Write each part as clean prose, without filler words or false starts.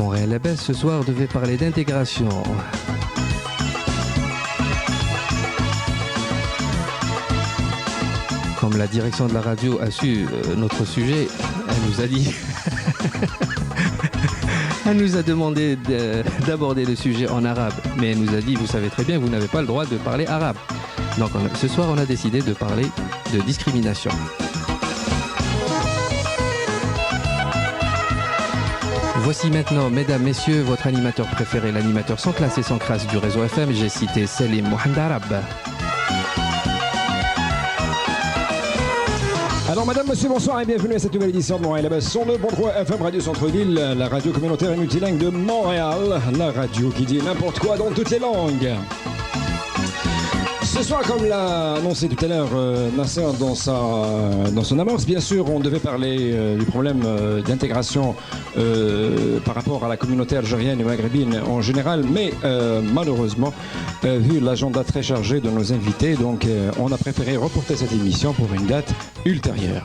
Montréal Abbesse ce soir devait parler d'intégration. Comme la direction de la radio a su notre sujet, elle nous a dit... Elle nous a demandé d'aborder le sujet en arabe, mais elle nous a dit, vous savez très bien, vous n'avez pas le droit de parler arabe. Donc ce soir, on a décidé de parler de discrimination. Voici maintenant, mesdames, messieurs, votre animateur préféré, l'animateur sans classe et sans crasse du réseau FM. J'ai cité Selim Mohamed Arab. Alors madame, monsieur, bonsoir et bienvenue à cette nouvelle édition de Montréal Abbesse sur le bon droit FM Radio Centre-Ville, la radio communautaire et multilingue de Montréal, la radio qui dit n'importe quoi dans toutes les langues. Ce soir, comme l'a annoncé tout à l'heure Nasser dans son amorce, bien sûr, on devait parler du problème d'intégration par rapport à la communauté algérienne et maghrébine en général, mais malheureusement, vu l'agenda très chargé de nos invités, donc on a préféré reporter cette émission pour une date ultérieure.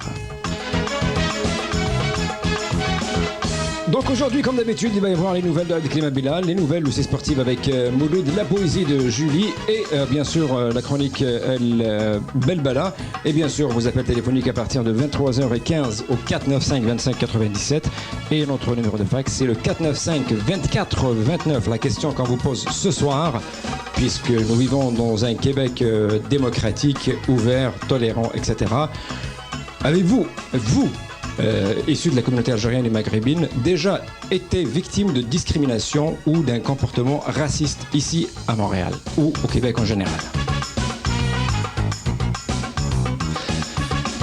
Donc aujourd'hui, comme d'habitude, il va y avoir les nouvelles de Abdelkrim Bilal, les nouvelles aussi sportives avec Mouloud, la poésie de Julie et bien sûr la chronique El Belbala. Et bien sûr, vos appels téléphoniques à partir de 23h15 au 495 25 97. Et notre numéro de fax, c'est le 495 24 29. La question qu'on vous pose ce soir, puisque nous vivons dans un Québec démocratique, ouvert, tolérant, etc. Avez-vous, issus de la communauté algérienne et maghrébine, déjà été victime de discrimination ou d'un comportement raciste ici à Montréal ou au Québec en général?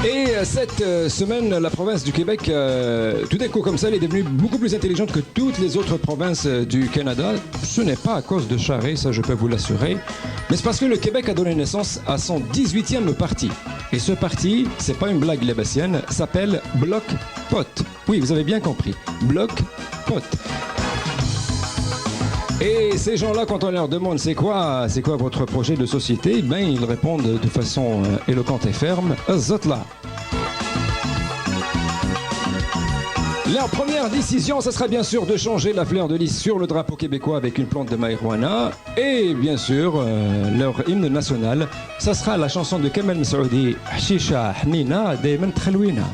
Et cette semaine, la province du Québec, tout d'un coup comme ça, elle est devenue beaucoup plus intelligente que toutes les autres provinces du Canada. Ce n'est pas à cause de Charest, ça je peux vous l'assurer, mais c'est parce que le Québec a donné naissance à son 18e parti. Et ce parti, c'est pas une blague labassienne, s'appelle Bloc Pot. Oui, vous avez bien compris, Bloc Pot. Et ces gens-là, quand on leur demande c'est quoi votre projet de société, ben ils répondent de façon éloquente et ferme, Zotla. Leur première décision, ça sera bien sûr de changer la fleur de lys sur le drapeau québécois avec une plante de marijuana. Et bien sûr, leur hymne national, ça sera la chanson de Kamel Messaoudi, Shisha Hnina Dayman Khalwina.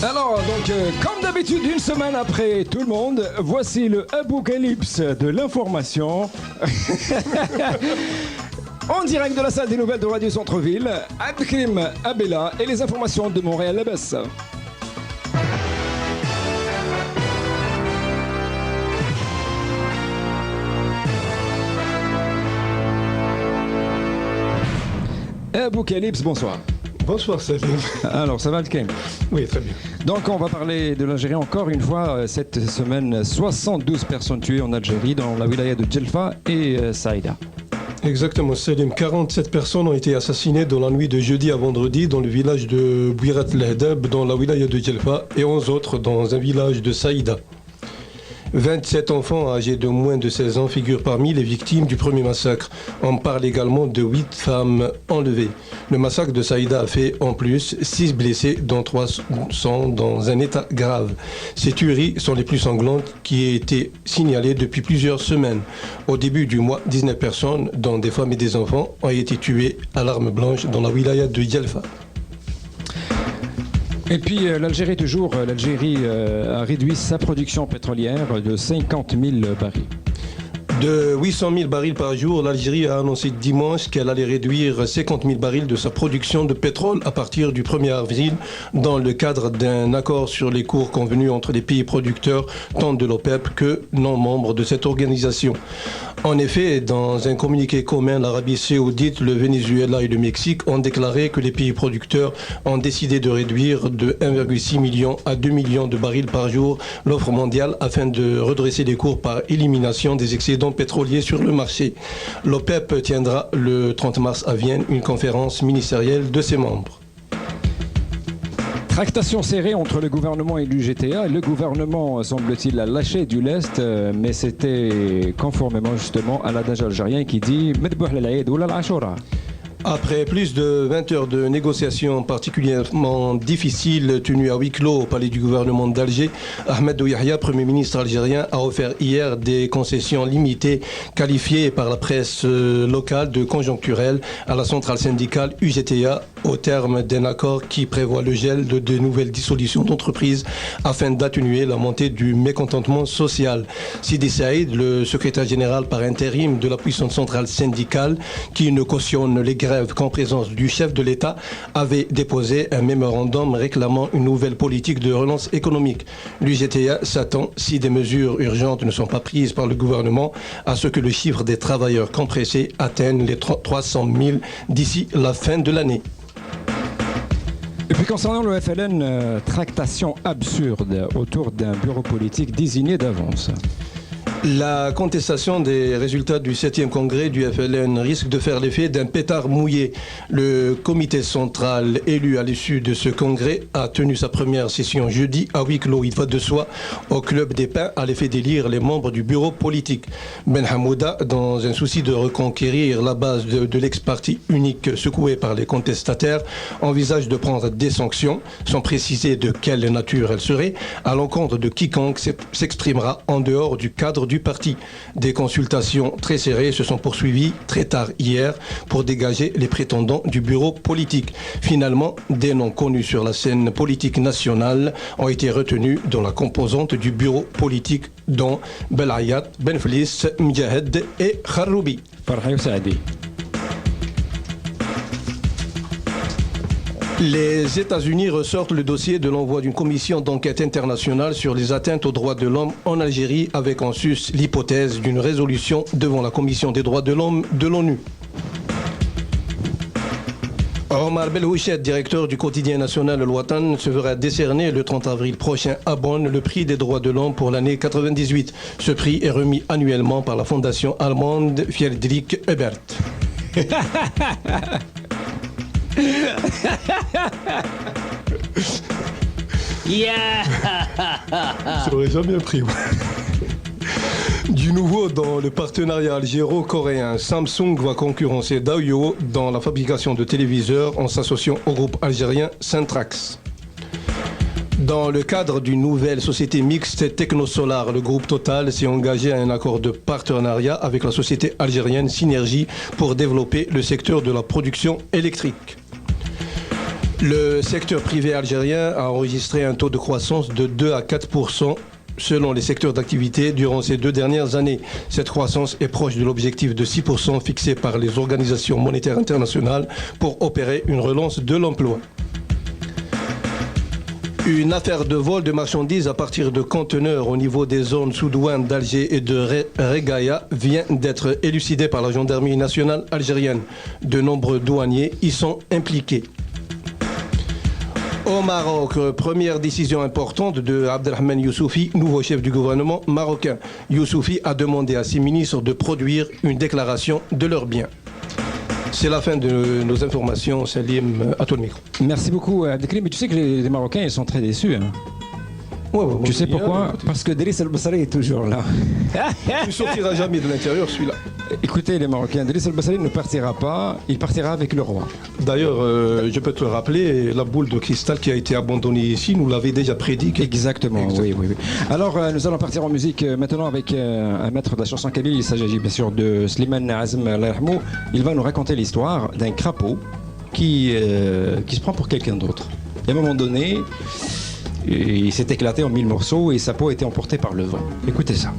Alors, donc, comme d'habitude, une semaine après tout le monde, voici le apocalypse de l'information. En direct de la salle des nouvelles de Radio Centre-Ville, Abdelkrim Abela et les informations de Montréal Abbesse. Apocalypse, bonsoir. Bonsoir Salim. Alors, ça va Abdelkrim? Oui, très bien. Donc, on va parler de l'Algérie encore une fois. Cette semaine, 72 personnes tuées en Algérie, dans la wilaya de Djelfa et Saïda. Exactement, Salim. 47 personnes ont été assassinées dans la nuit de jeudi à vendredi dans le village de Bouirat el-Hadab, dans la wilaya de Djelfa, et 11 autres dans un village de Saïda. 27 enfants âgés de moins de 16 ans figurent parmi les victimes du premier massacre. On parle également de 8 femmes enlevées. Le massacre de Saïda a fait en plus 6 blessés, dont 3 sont dans un état grave. Ces tueries sont les plus sanglantes qui aient été signalées depuis plusieurs semaines. Au début du mois, 19 personnes, dont des femmes et des enfants, ont été tuées à l'arme blanche dans la wilaya de Djelfa. Et puis l'Algérie toujours, l'Algérie a réduit sa production pétrolière de 50 000 barils. De 800 000 barils par jour, l'Algérie a annoncé dimanche qu'elle allait réduire 50 000 barils de sa production de pétrole à partir du 1er avril dans le cadre d'un accord sur les cours convenus entre les pays producteurs tant de l'OPEP que non membres de cette organisation. En effet, dans un communiqué commun, l'Arabie saoudite, le Venezuela et le Mexique ont déclaré que les pays producteurs ont décidé de réduire de 1,6 million à 2 millions de barils par jour l'offre mondiale afin de redresser les cours par élimination des excédents pétroliers sur le marché. L'OPEP tiendra le 30 mars à Vienne une conférence ministérielle de ses membres. Tractation serrée entre le gouvernement et l'UGTA. Le gouvernement, semble-t-il, a lâché du lest, mais c'était conformément justement à l'adage algérien qui dit « Medbouh l'Aïd ou l'Ashura ». Après plus de 20 heures de négociations particulièrement difficiles tenues à huis clos au palais du gouvernement d'Alger, Ahmed Yahya, Premier ministre algérien, a offert hier des concessions limitées qualifiées par la presse locale de conjoncturelles à la centrale syndicale UGTA au terme d'un accord qui prévoit le gel de nouvelles dissolutions d'entreprises afin d'atténuer la montée du mécontentement social. Sidi Saïd, le secrétaire général par intérim de la puissante centrale syndicale qui ne cautionne les grèves qu'en présence du chef de l'État, avait déposé un mémorandum réclamant une nouvelle politique de relance économique. L'UGTA s'attend, si des mesures urgentes ne sont pas prises par le gouvernement, à ce que le chiffre des travailleurs compressés atteigne les 300 000 d'ici la fin de l'année. Et puis concernant le FLN, tractation absurde autour d'un bureau politique désigné d'avance. La contestation des résultats du 7e congrès du FLN risque de faire l'effet d'un pétard mouillé. Le comité central élu à l'issue de ce congrès a tenu sa première session jeudi à huis clos. Il va de soi au Club des Pins à l'effet d'élire les membres du bureau politique. Ben Hamouda, dans un souci de reconquérir la base de l'ex-parti unique secoué par les contestataires, envisage de prendre des sanctions, sans préciser de quelle nature elles seraient, à l'encontre de quiconque s'exprimera en dehors du cadre du parti. Des consultations très serrées se sont poursuivies très tard hier pour dégager les prétendants du bureau politique. Finalement, des noms connus sur la scène politique nationale ont été retenus dans la composante du bureau politique, dont Belayat, Benflis, Mjahed et Kharoubi. Les États-Unis ressortent le dossier de l'envoi d'une commission d'enquête internationale sur les atteintes aux droits de l'homme en Algérie, avec en sus l'hypothèse d'une résolution devant la Commission des droits de l'homme de l'ONU. Omar Belhouchet, directeur du quotidien national El Watan, se verra décerner le 30 avril prochain à Bonn le prix des droits de l'homme pour l'année 98. Ce prix est remis annuellement par la fondation allemande Friedrich Ebert. Ça aurait jamais pris. Du nouveau dans le partenariat algéro-coréen, Samsung va concurrencer Daewoo dans la fabrication de téléviseurs en s'associant au groupe algérien Centrax. Dans le cadre d'une nouvelle société mixte Technosolar, le groupe Total s'est engagé à un accord de partenariat avec la société algérienne Synergie pour développer le secteur de la production électrique. Le secteur privé algérien a enregistré un taux de croissance de 2 à 4% selon les secteurs d'activité durant ces 2 dernières années. Cette croissance est proche de l'objectif de 6% fixé par les organisations monétaires internationales pour opérer une relance de l'emploi. Une affaire de vol de marchandises à partir de conteneurs au niveau des zones sous douane d'Alger et de Regaïa vient d'être élucidée par la gendarmerie nationale algérienne. De nombreux douaniers y sont impliqués. Au Maroc, première décision importante de Abdelrahman Youssouffi, nouveau chef du gouvernement marocain. Youssouffi a demandé à ses ministres de produire une déclaration de leurs biens. C'est la fin de nos informations. Salim, à toi le micro. Merci beaucoup, Abdelkrim. Mais tu sais que les Marocains, ils sont très déçus. Hein. Ouais, tu sais pourquoi? Parce que Driss El Bassali est toujours là. Tu ne sortiras jamais de l'intérieur, celui-là. Écoutez les Marocains, Driss El Bassali ne partira pas, il partira avec le roi. D'ailleurs, je peux te le rappeler, la boule de cristal qui a été abandonnée ici, nous l'avait déjà prédit. Exactement. Oui. Alors, nous allons partir en musique maintenant avec un maître de la chanson kabyle. Il s'agit bien sûr de Slimane Azm Allah yarhamou. Il va nous raconter l'histoire d'un crapaud qui se prend pour quelqu'un d'autre. Et à un moment donné, il s'est éclaté en 1000 morceaux et sa peau a été emportée par le vent. Écoutez ça.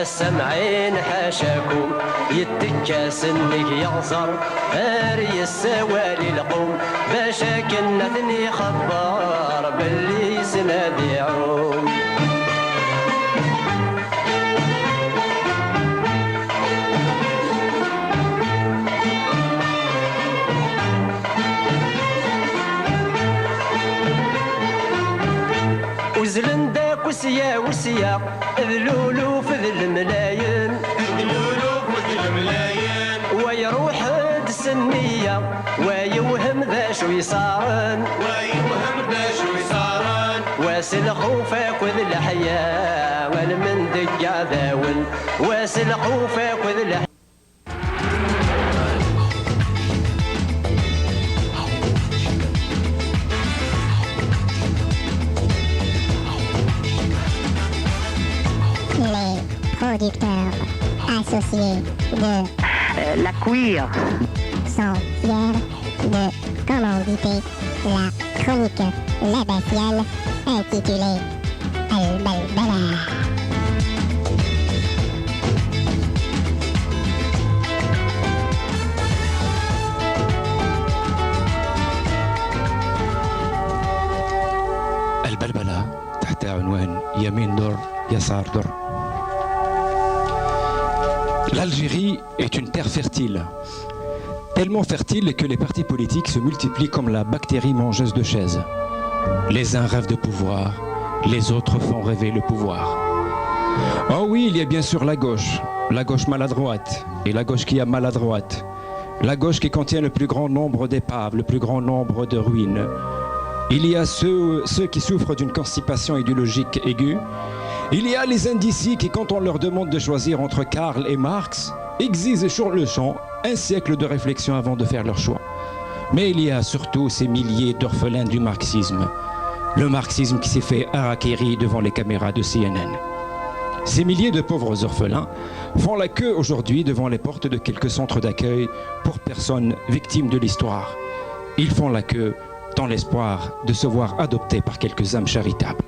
السمعين حاشاكم يتكاس انك يغزر اري السوالي القوم باشا كنا ثني خبار باللي سنادي عوم وسيا وسيا ذلولو في ذي الملايين ويروح السنية ويوهم ذا شو يصارن واسل خوفك وذ الحياة والمن دقا ذاون واسل خوفك وذ الحياة Producteurs associés de la queer sont fiers de commanditer la chronique l'abbatiale intitulée Al-Balbala. البلبلة تحت عنوان يمين دور يسار دور. L'Algérie est une terre fertile, tellement fertile que les partis politiques se multiplient comme la bactérie mangeuse de chaises. Les uns rêvent de pouvoir, les autres font rêver le pouvoir. Oh oui, il y a bien sûr la gauche maladroite, et la gauche qui est maladroite, la gauche qui contient le plus grand nombre d'épaves, le plus grand nombre de ruines. Il y a ceux qui souffrent d'une constipation idéologique aiguë. Il y a les indécis qui, quand on leur demande de choisir entre Karl et Marx, exigent sur le champ un siècle de réflexion avant de faire leur choix. Mais il y a surtout ces milliers d'orphelins du marxisme. Le marxisme qui s'est fait harakiri devant les caméras de CNN. Ces milliers de pauvres orphelins font la queue aujourd'hui devant les portes de quelques centres d'accueil pour personnes victimes de l'histoire. Ils font la queue dans l'espoir de se voir adoptés par quelques âmes charitables.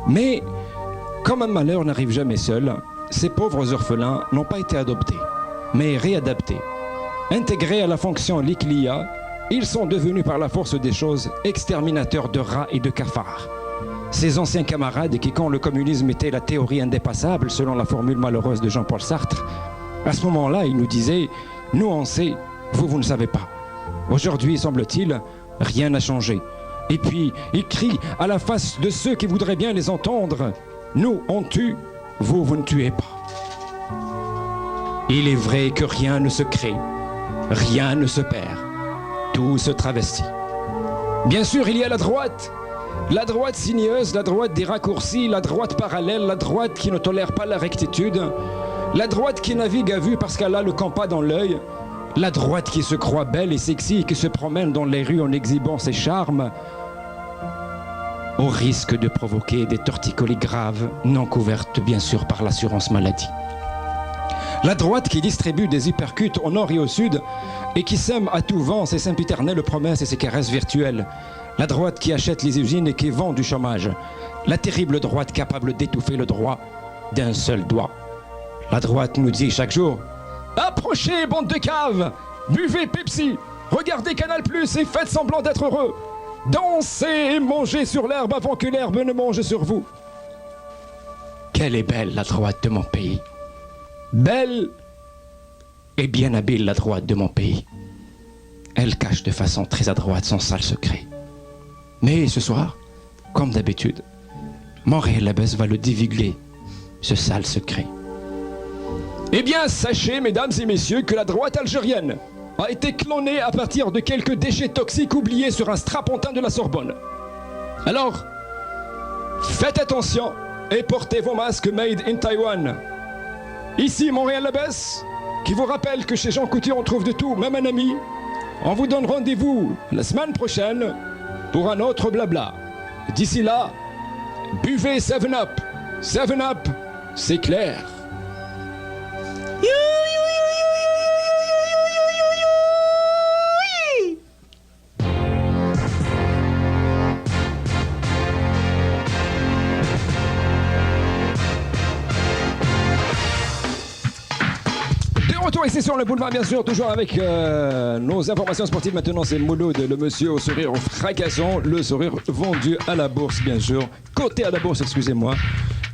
Mais comme un malheur n'arrive jamais seul, ces pauvres orphelins n'ont pas été adoptés, mais réadaptés. Intégrés à la fonction Liklia, ils sont devenus par la force des choses exterminateurs de rats et de cafards. Ces anciens camarades qui, quand le communisme était la théorie indépassable, selon la formule malheureuse de Jean-Paul Sartre, à ce moment-là, ils nous disaient « Nous on sait, vous ne savez pas ». Aujourd'hui, semble-t-il, rien n'a changé. Et puis, ils crient à la face de ceux qui voudraient bien les entendre « Nous, on tue, vous ne tuez pas ». Il est vrai que rien ne se crée, rien ne se perd, tout se travestit. Bien sûr, il y a la droite sinueuse, la droite des raccourcis, la droite parallèle, la droite qui ne tolère pas la rectitude, la droite qui navigue à vue parce qu'elle a le compas dans l'œil, la droite qui se croit belle et sexy et qui se promène dans les rues en exhibant ses charmes, au risque de provoquer des torticolis graves, non couvertes bien sûr par l'assurance maladie. La droite qui distribue des uppercuts au nord et au sud et qui sème à tout vent ses sempiternelles promesses et ses caresses virtuelles. La droite qui achète les usines et qui vend du chômage. La terrible droite capable d'étouffer le droit d'un seul doigt. La droite nous dit chaque jour « Approchez, bande de caves! Buvez Pepsi! Regardez Canal+, et faites semblant d'être heureux! Dansez et mangez sur l'herbe avant que l'herbe ne mange sur vous! » Quelle est belle la droite de mon pays! Belle et bien habile la droite de mon pays. Elle cache de façon très adroite son sale secret. Mais ce soir, comme d'habitude, Montréal-Labesse va le divulguer, ce sale secret. Eh bien, sachez, mesdames et messieurs, que la droite algérienne a été clonée à partir de quelques déchets toxiques oubliés sur un strapontin de la Sorbonne. Alors, faites attention et portez vos masques made in Taïwan. Ici, Montréal-Labesse, qui vous rappelle que chez Jean Couture, on trouve de tout, même un ami. On vous donne rendez-vous la semaine prochaine pour un autre blabla. D'ici là, buvez 7-Up. 7-Up, c'est clair. Retour ici sur le boulevard, bien sûr, toujours avec nos informations sportives. Maintenant, c'est Mouloud, le monsieur au sourire fracassant, le sourire vendu à la bourse, bien sûr, coté à la bourse, excusez-moi,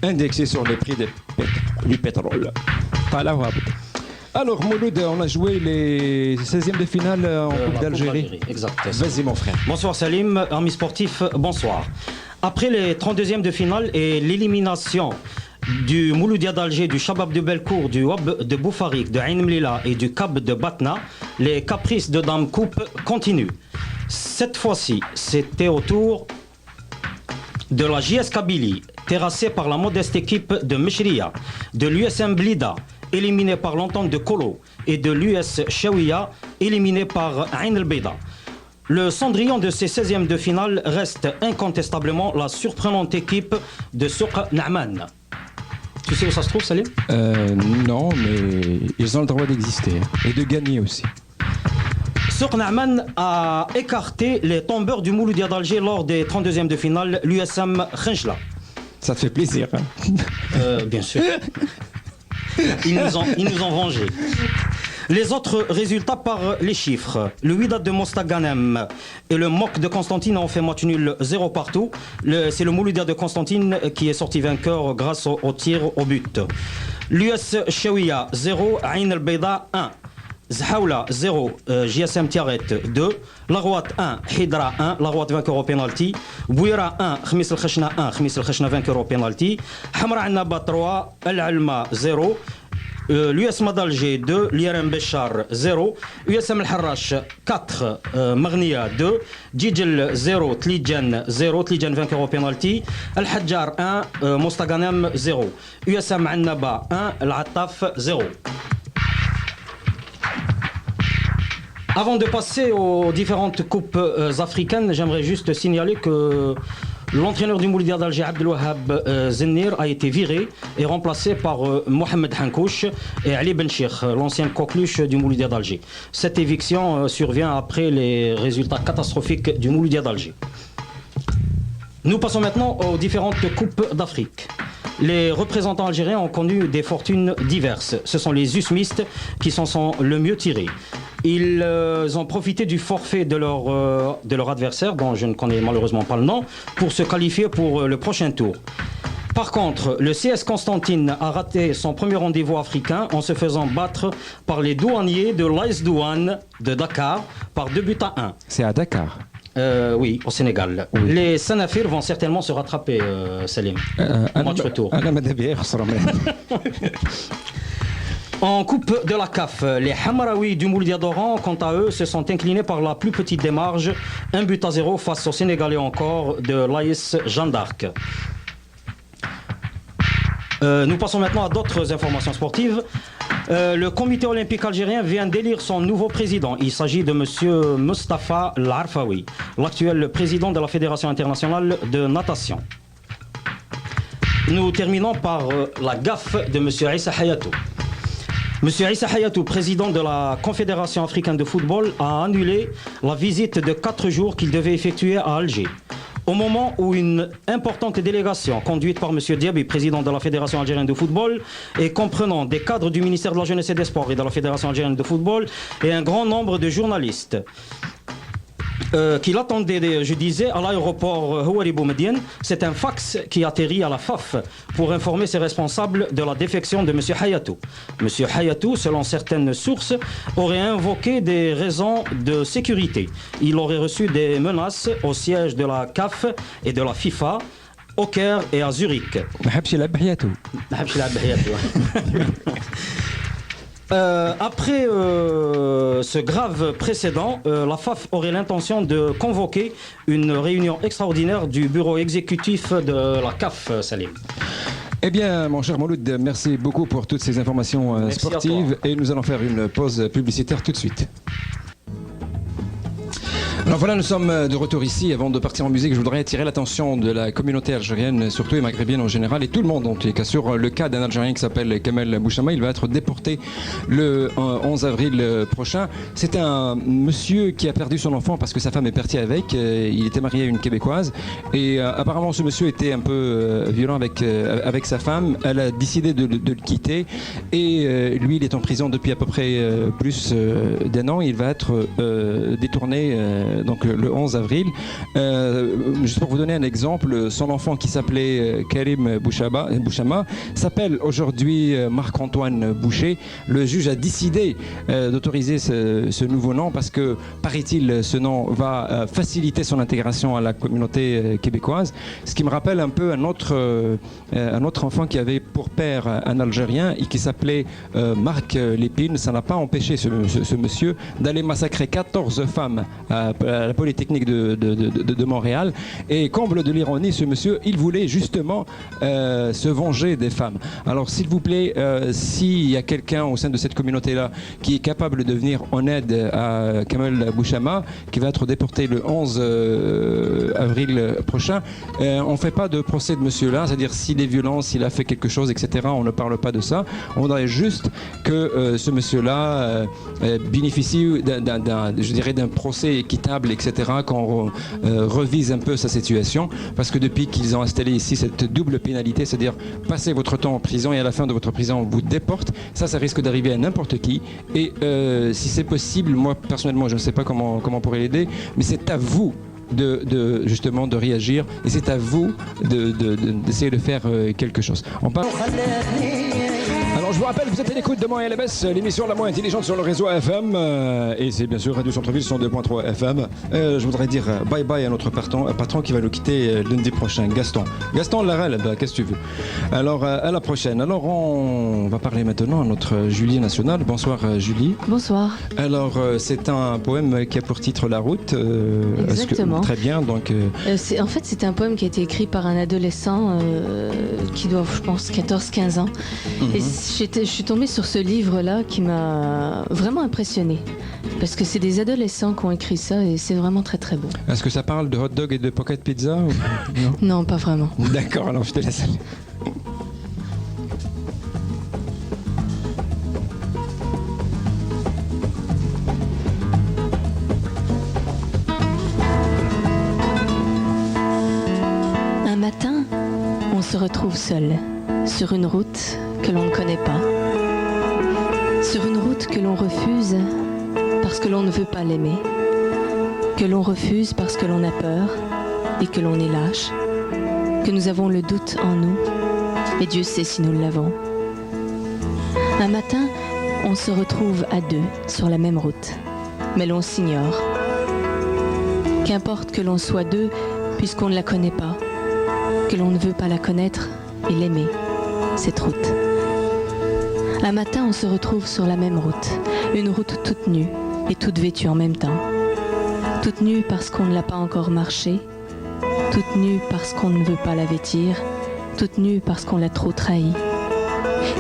indexé sur les prix du pétrole. Alors, Mouloud, on a joué les 16e de finale en Coupe d'Algérie. Exact. Vas-y, mon frère. Bonsoir Salim, amis sportifs, bonsoir. Après les 32e de finale et l'élimination du Mouloudia d'Alger, du Shabab de Belcourt, du Wab de Boufarik, de Ain Mlila et du Cap de Batna, les caprices de Dame Coupe continuent. Cette fois-ci, c'était au tour de la JS Kabylie, terrassée par la modeste équipe de Meshria, de l'USM Blida, éliminée par l'entente de Kolo, et de l'US Chaouia, éliminée par Ain el-Beida. Le cendrillon de ces 16e de finale reste incontestablement la surprenante équipe de Souq Na'man. Tu sais où ça se trouve, Salim? Non, mais ils ont le droit d'exister et de gagner aussi. Souq Na'man a écarté les tombeurs du Mouloudia d'Alger lors des 32e de finale, l'USM Khenchla. Ça te fait plaisir. Hein? Bien sûr. Ils nous ont vengés. Les autres résultats par les chiffres. Le Wydad de Mostaganem et le MOC de Constantine ont fait match nul 0 partout. C'est le Mouloudia de Constantine qui est sorti vainqueur grâce au tir au but. L'US Chaouia 0, Ain el-Beida 1. Zhaoula 0, JSM Tiaret 2, Larouat 1, Hidra 1, Larouat vainqueur au penalty, Bouira 1, Khmis el-Khachna 1, Khmis el-Khachna vainqueur au penalty, Hamra Annaba 3, Al-Alma 0, l'USM d'Alger 2, l'IRM Béchar 0, USM El-Harrach 4, Maghnia 2, Djidjel 0, Tlijan 0, Tlijan vainqueur au penalty, Al-Hajjar 1, Mostaganem 0, USM Annaba 1, Al-Attaf 0. Avant de passer aux différentes coupes africaines, j'aimerais juste signaler que l'entraîneur du Mouloudia d'Alger, Abdelwahab Zennir, a été viré et remplacé par Mohamed Hankouch et Ali Benchir, l'ancien coqueluche du Mouloudia d'Alger. Cette éviction survient après les résultats catastrophiques du Mouloudia d'Alger. Nous passons maintenant aux différentes coupes d'Afrique. Les représentants algériens ont connu des fortunes diverses. Ce sont les Usmistes qui s'en sont le mieux tirés. Ils ont profité du forfait de leur adversaire, dont je ne connais malheureusement pas le nom, pour se qualifier pour le prochain tour. Par contre, le CS Constantine a raté son premier rendez-vous africain en se faisant battre par les douaniers de l'AS Douane de Dakar par 2-1. C'est à Dakar. Oui, au Sénégal. Oui. Les Sanafir vont certainement se rattraper, Salim. Match retour. En coupe de la CAF, les Hamaraoui du Mouloudia d'Oran, quant à eux, se sont inclinés par la plus petite des marges, 1-0 face aux Sénégalais encore de l'AS Jeanne d'Arc. Nous passons maintenant à d'autres informations sportives. Le comité olympique algérien vient d'élire son nouveau président. Il s'agit de M. Mustafa Larfaoui, l'actuel président de la Fédération internationale de natation. Nous terminons par la gaffe de M. Issa Hayatou. M. Issa Hayatou, président de la Confédération africaine de football, a annulé la visite de 4 jours qu'il devait effectuer à Alger. Au moment où une importante délégation conduite par M. Diaby, président de la Fédération algérienne de football, et comprenant des cadres du ministère de la Jeunesse et des Sports et de la Fédération algérienne de football, et un grand nombre de journalistes qui l'attendaient, je disais, à l'aéroport Houari Boumediene, c'est un fax qui atterrit à la FAF pour informer ses responsables de la défection de M. Hayatou. M. Hayatou, selon certaines sources, aurait invoqué des raisons de sécurité. Il aurait reçu des menaces au siège de la CAF et de la FIFA, au Caire et à Zurich. Après ce grave précédent, la FAF aurait l'intention de convoquer une réunion extraordinaire du bureau exécutif de la CAF, Salim. Eh bien, mon cher Mouloud, merci beaucoup pour toutes ces informations sportives et nous allons faire une pause publicitaire tout de suite. Alors voilà, nous sommes de retour ici. Avant de partir en musique, je voudrais attirer l'attention de la communauté algérienne, surtout et maghrébine en général, et tout le monde en tous les cas, sur le cas d'un Algérien qui s'appelle Kamel Bouchama. Il va être déporté le 11 avril prochain. C'est un monsieur qui a perdu son enfant parce que sa femme est partie avec. Il était marié à une Québécoise et apparemment ce monsieur était un peu violent avec sa femme. Elle a décidé de le quitter et lui, il est en prison depuis à peu près plus d'un an. Il va être détourné donc le 11 avril. Juste pour vous donner un exemple, son enfant qui s'appelait Karim Bouchama s'appelle aujourd'hui Marc-Antoine Boucher. Le juge a décidé d'autoriser ce nouveau nom parce que, paraît-il, ce nom va faciliter son intégration à la communauté québécoise. Ce qui me rappelle un peu un autre enfant qui avait pour père un Algérien et qui s'appelait Marc Lépine. Ça n'a pas empêché ce monsieur d'aller massacrer 14 femmes à la Polytechnique de Montréal. Et comble de l'ironie, ce monsieur, il voulait justement se venger des femmes. Alors s'il vous plaît, s'il y a quelqu'un au sein de cette communauté-là qui est capable de venir en aide à Kamel Bouchama, qui va être déporté le 11 avril prochain, on ne fait pas de procès de monsieur-là, c'est-à-dire s'il est violent, s'il a fait quelque chose, etc. On ne parle pas de ça. On voudrait juste que ce monsieur-là bénéficie d'un procès équitable, etc., qu'on revise un peu sa situation, parce que depuis qu'ils ont installé ici cette double pénalité, c'est-à-dire passer votre temps en prison et à la fin de votre prison on vous déporte, ça risque d'arriver à n'importe qui. Et si c'est possible, moi personnellement je ne sais pas comment on pourrait l'aider, mais c'est à vous justement de réagir, et c'est à vous d'essayer de faire quelque chose. On parle... Alors je vous rappelle, vous êtes à l'écoute de Montréal LBS, l'émission la moins intelligente sur le réseau FM, et c'est bien sûr Radio Centre-Ville 102.3 FM. Je voudrais dire bye bye à notre patron qui va nous quitter lundi prochain, Gaston Larel, qu'est-ce que tu veux. Alors à la prochaine. Alors on va parler maintenant à notre Julie Nationale. Bonsoir Julie. Bonsoir. Alors c'est un poème qui a pour titre La Route. Exactement. Très bien, donc... en fait c'est un poème qui a été écrit par un adolescent qui doit, je pense, 14-15 ans. Et je suis tombée sur ce livre-là qui m'a vraiment impressionnée. Parce que c'est des adolescents qui ont écrit ça et c'est vraiment très très beau. Est-ce que ça parle de hot dog et de pocket pizza ou... Non, pas vraiment. D'accord, alors je te laisse aller. Un matin, on se retrouve seul sur une route que l'on ne connaît pas, sur une route que l'on refuse parce que l'on ne veut pas l'aimer, que l'on refuse parce que l'on a peur et que l'on est lâche, que nous avons le doute en nous, et Dieu sait si nous l'avons. Un matin, on se retrouve à deux sur la même route, mais l'on s'ignore. Qu'importe que l'on soit deux, puisqu'on ne la connaît pas, que l'on ne veut pas la connaître et l'aimer, cette route. Un matin, on se retrouve sur la même route, une route toute nue et toute vêtue en même temps. Toute nue parce qu'on ne l'a pas encore marchée, toute nue parce qu'on ne veut pas la vêtir, toute nue parce qu'on l'a trop trahie,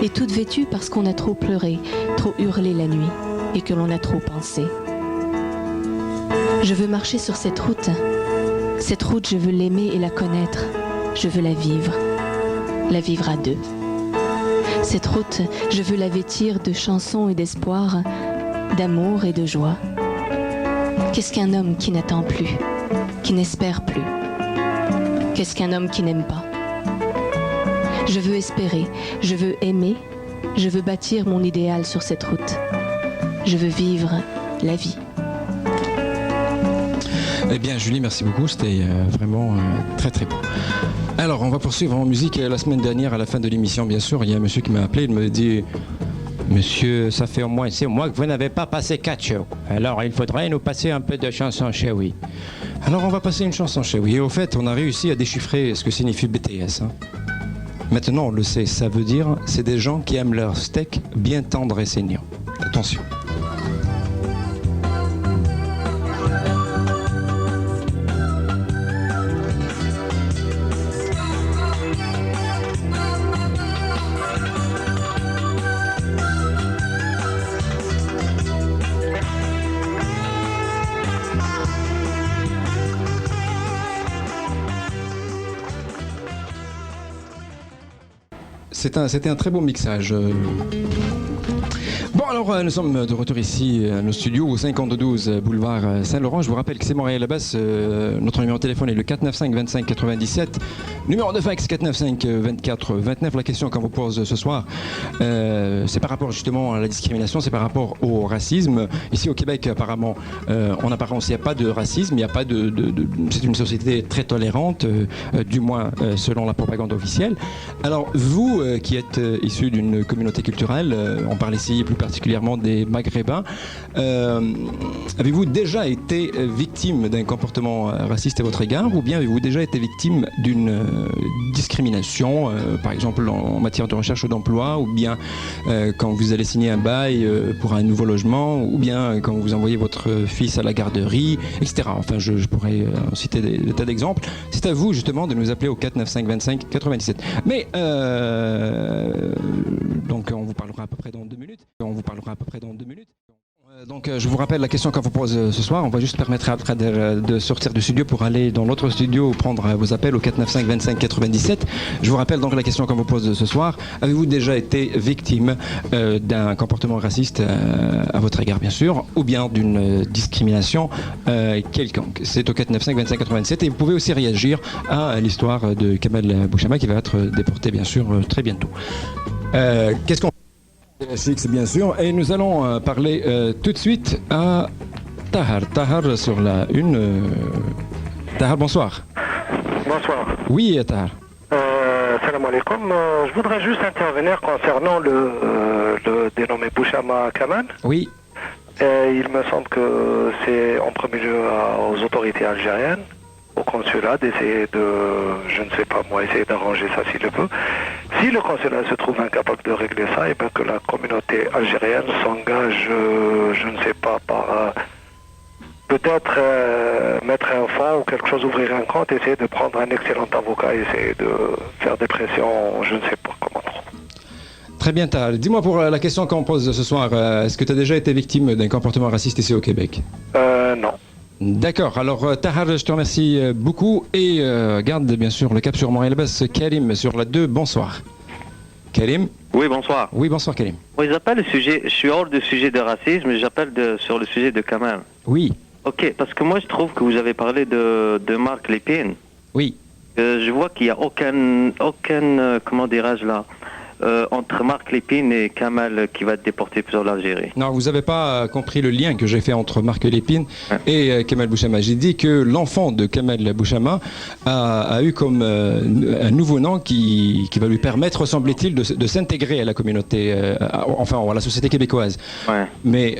et toute vêtue parce qu'on a trop pleuré, trop hurlé la nuit et que l'on a trop pensé. Je veux marcher sur cette route, je veux l'aimer et la connaître, je veux la vivre à deux. Cette route, je veux la vêtir de chansons et d'espoir, d'amour et de joie. Qu'est-ce qu'un homme qui n'attend plus, qui n'espère plus? Qu'est-ce qu'un homme qui n'aime pas? Je veux espérer, je veux aimer, je veux bâtir mon idéal sur cette route. Je veux vivre la vie. Eh bien, Julie, merci beaucoup. C'était vraiment très, très beau. Alors, on va poursuivre en musique. La semaine dernière, à la fin de l'émission, bien sûr, il y a un monsieur qui m'a appelé. Il me dit... Monsieur, ça fait au moins 6 mois que vous n'avez pas passé 4 shows. Alors, il faudrait nous passer un peu de chansons Chewy. Alors, on va passer une chanson Chewy. Et au fait, on a réussi à déchiffrer ce que signifie BTS. Maintenant, on le sait. Ça veut dire, c'est des gens qui aiment leur steak bien tendre et saignant. Attention. C'était un très beau mixage. Bon, alors nous sommes de retour ici à nos studios au 5212 boulevard Saint-Laurent. Je vous rappelle que c'est Montréal à la base. Notre numéro de téléphone est le 495 25 97. Numéro de fax 495 24 29. La question qu'on vous pose ce soir, c'est par rapport justement à la discrimination, c'est par rapport au racisme. Ici au Québec, apparemment, en apparence, il n'y a pas de racisme, il n'y a pas c'est une société très tolérante, du moins selon la propagande officielle. Alors, vous qui êtes issu d'une communauté culturelle, on parle ici plus particulièrement des Maghrébins. Avez-vous déjà été victime d'un comportement raciste à votre égard, ou bien avez-vous déjà été victime d'une discrimination, par exemple en matière de recherche d'emploi, ou bien quand vous allez signer un bail pour un nouveau logement, ou bien quand vous envoyez votre fils à la garderie, etc. Enfin, je pourrais citer des tas d'exemples. C'est à vous justement de nous appeler au 495 25 97. Mais donc on vous parlera à peu près dans 2 minutes. Donc je vous rappelle la question qu'on vous pose ce soir. On va juste permettre après de sortir du studio pour aller dans l'autre studio prendre vos appels au 495 25 97. Je vous rappelle donc la question qu'on vous pose ce soir. Avez-vous déjà été victime d'un comportement raciste à votre égard, bien sûr, ou bien d'une discrimination quelconque? C'est au 495 25 97 et vous pouvez aussi réagir à l'histoire de Kamel Bouchama qui va être déporté, bien sûr, très bientôt. Qu'est-ce qu'on Fix, bien sûr, et nous allons parler tout de suite à Tahar. Tahar sur la une. Tahar, bonsoir. Bonsoir. Oui, Tahar. Salam alaikum. Je voudrais juste intervenir concernant le dénommé Bouchama Kamel. Oui. Il me semble que c'est en premier lieu aux autorités algériennes, au consulat, d'essayer de, je ne sais pas moi, essayer d'arranger ça s'il le peut. Si le consulat se trouve incapable de régler ça, et bien que la communauté algérienne s'engage, je ne sais pas, par peut-être mettre un fonds ou quelque chose, ouvrir un compte, essayer de prendre un excellent avocat, essayer de faire des pressions, je ne sais pas comment trop. Très bien, Tahar. Dis-moi pour la question qu'on pose ce soir, est-ce que tu as déjà été victime d'un comportement raciste ici au Québec? Non. D'accord, alors Tahar, je te remercie beaucoup et garde bien sûr le cap sur Montréal-Basse. Karim sur la 2, bonsoir. Karim? Oui, bonsoir. Oui, bonsoir Karim. Oui, j'appelle le sujet, je suis hors du sujet de racisme, mais j'appelle sur le sujet de Kamel. Oui. Ok, parce que moi je trouve que vous avez parlé de Marc Lépine. Oui. Je vois qu'il n'y a aucun comment dirais-je là, entre Marc Lépine et Kamel qui va être déporté sur l'Algérie. Non, vous n'avez pas compris le lien que j'ai fait entre Marc Lépine et Kamel Bouchama. J'ai dit que l'enfant de Kamel Bouchama a eu comme un nouveau nom qui va lui permettre, semble-t-il, de s'intégrer à la communauté, enfin à la société québécoise. Ouais. Mais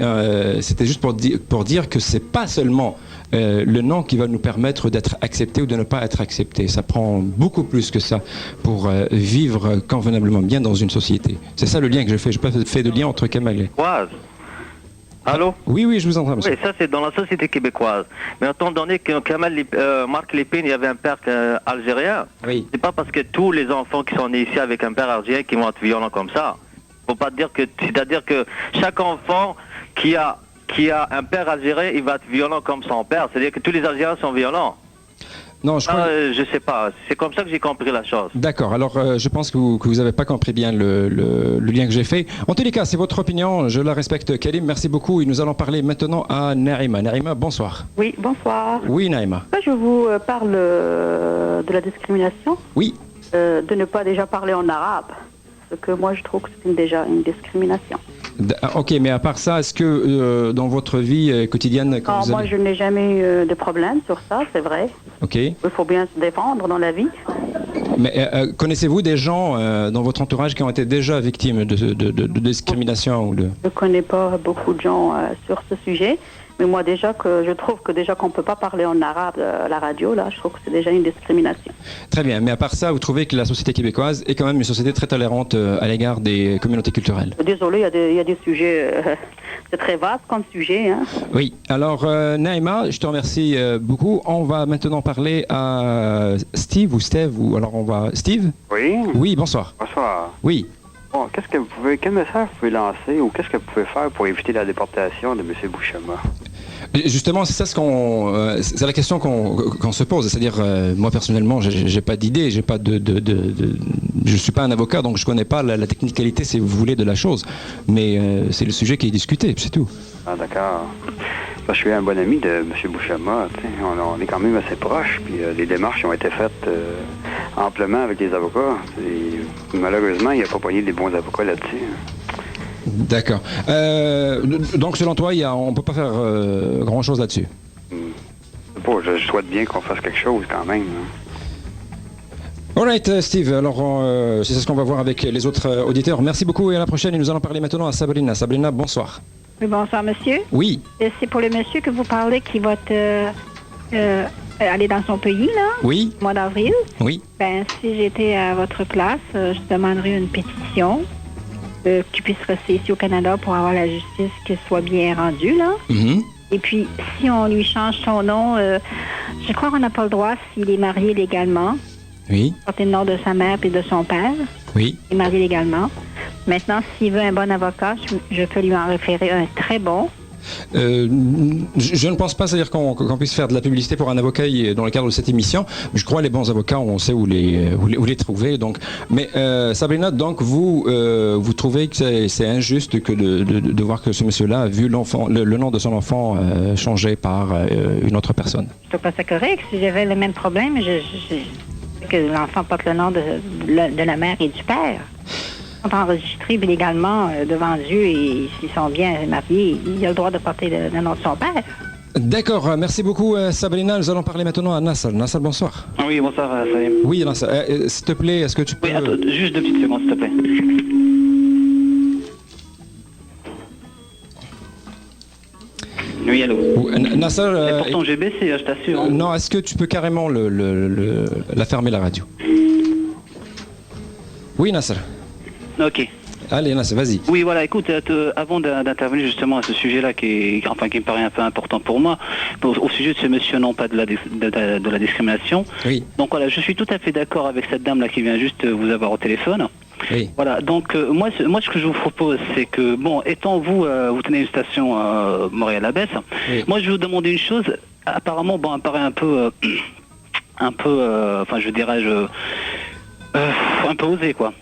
c'était juste pour dire que c'est pas seulement le nom qui va nous permettre d'être accepté ou de ne pas être accepté. Ça prend beaucoup plus que ça pour vivre convenablement bien dans une société. C'est ça le lien que je fais. Je n'ai pas fait de lien entre Kamel et... Allô? Oui, je vous entends, monsieur. Oui, ça c'est dans la société québécoise. Mais étant donné que Marc Lépine, il y avait un père algérien, oui. C'est pas parce que tous les enfants qui sont nés ici avec un père algérien qui vont être violents comme ça. Faut pas dire que, c'est-à-dire que chaque enfant qui a un père algérien, il va être violent comme son père. C'est-à-dire que tous les Algériens sont violents. Non, je sais pas. C'est comme ça que j'ai compris la chose. D'accord. Alors, je pense que vous n'avez pas compris bien le lien que j'ai fait. En tous les cas, c'est votre opinion. Je la respecte, Karim. Merci beaucoup. Et nous allons parler maintenant à Naïma. Naïma, bonsoir. Oui, bonsoir. Oui, Naïma. Je vous parle de la discrimination. Oui. De ne pas déjà parler en arabe. Ce que moi, je trouve que c'est déjà une discrimination. Ok, mais à part ça, est-ce que dans votre vie quotidienne... Moi, je n'ai jamais eu de problème sur ça, c'est vrai. Ok. Il faut bien se défendre dans la vie. Mais connaissez-vous des gens dans votre entourage qui ont été déjà victimes de discrimination ou de... Je ne connais pas beaucoup de gens sur ce sujet. Mais moi déjà je trouve que déjà qu'on ne peut pas parler en arabe à la radio, là, je trouve que c'est déjà une discrimination. Très bien, mais à part ça, vous trouvez que la société québécoise est quand même une société très tolérante à l'égard des communautés culturelles? Désolé, il y a des sujets, c'est très vaste comme sujet. Hein. Oui, alors Naïma, je te remercie beaucoup. On va maintenant parler à Steve ou Steve, ou alors on va... Steve? Oui. Oui, bonsoir. Bonsoir. Oui. Bon, quel message vous pouvez lancer ou qu'est-ce que vous pouvez faire pour éviter la déportation de M. Bouchama? Justement, c'est ça c'est la question qu'on se pose. C'est-à-dire, moi personnellement, j'ai pas d'idée, j'ai pas je suis pas un avocat, donc je connais pas la technicalité, si vous voulez, de la chose. Mais c'est le sujet qui est discuté, c'est tout. Ah d'accord. Je suis un bon ami de M. Bouchama. On est quand même assez proches. Puis les démarches ont été faites amplement avec les avocats. Et, malheureusement, il n'a pas pogné des bons avocats là-dessus. D'accord. Donc, selon toi, on ne peut pas faire grand-chose là-dessus? Bon, je souhaite bien qu'on fasse quelque chose quand même. Alright, Steve. Alors, c'est ce qu'on va voir avec les autres auditeurs. Merci beaucoup et à la prochaine. Et nous allons parler maintenant à Sabrina. Sabrina, bonsoir. Oui, bonsoir, monsieur. Oui. C'est pour le monsieur que vous parlez qui va aller dans son pays, là? Oui. Au mois d'avril? Oui. Ben, si j'étais à votre place, je demanderais une pétition qui puisse rester ici au Canada pour avoir la justice qui soit bien rendue, là. Mm-hmm. Et puis, si on lui change son nom, je crois qu'on n'a pas le droit, s'il est marié légalement, oui. porter le nom de sa mère et de son père. Oui. Il est marié légalement. Maintenant, s'il veut un bon avocat, je peux lui en référer un très bon. Je ne pense pas, c'est-à-dire qu'on puisse faire de la publicité pour un avocat dans le cadre de cette émission. Je crois que les bons avocats, on sait où les trouver. Donc. Mais Sabrina, donc vous trouvez que c'est injuste que de voir que ce monsieur-là a vu le nom de son enfant changé par une autre personne? Je trouve pas ça correct. Si j'avais le même problème, que l'enfant porte le nom de la mère et du père. Ils sont enregistrés légalement devant Dieu et s'ils sont bien mariés, il a le droit de porter le nom de son père. D'accord, merci beaucoup Sabrina. Nous allons parler maintenant à Nassar. Nassar, bonsoir. Oui, bonsoir Salim. Oui, Nassar, s'il te plaît, est-ce que tu peux... Oui, attends, juste 2 petites secondes, s'il te plaît. Oui, allô. Nassar... pourtant j'ai baissé, je t'assure. Hein. Non, est-ce que tu peux carrément la fermer, la radio? Oui, Nassar. Ok. Allez, Nassar, vas-y. Oui, voilà, écoute, avant d'intervenir justement à ce sujet-là qui me paraît un peu important pour moi, au sujet de ce monsieur, non pas de la discrimination. Oui. Donc voilà, je suis tout à fait d'accord avec cette dame-là qui vient juste vous avoir au téléphone. Oui. Voilà, donc moi ce que je vous propose, c'est que, bon, étant vous tenez une station Montréal-Abbesse, oui. Moi je vais vous demander une chose, apparemment, bon, elle paraît un peu, enfin je dirais, un peu osé, quoi.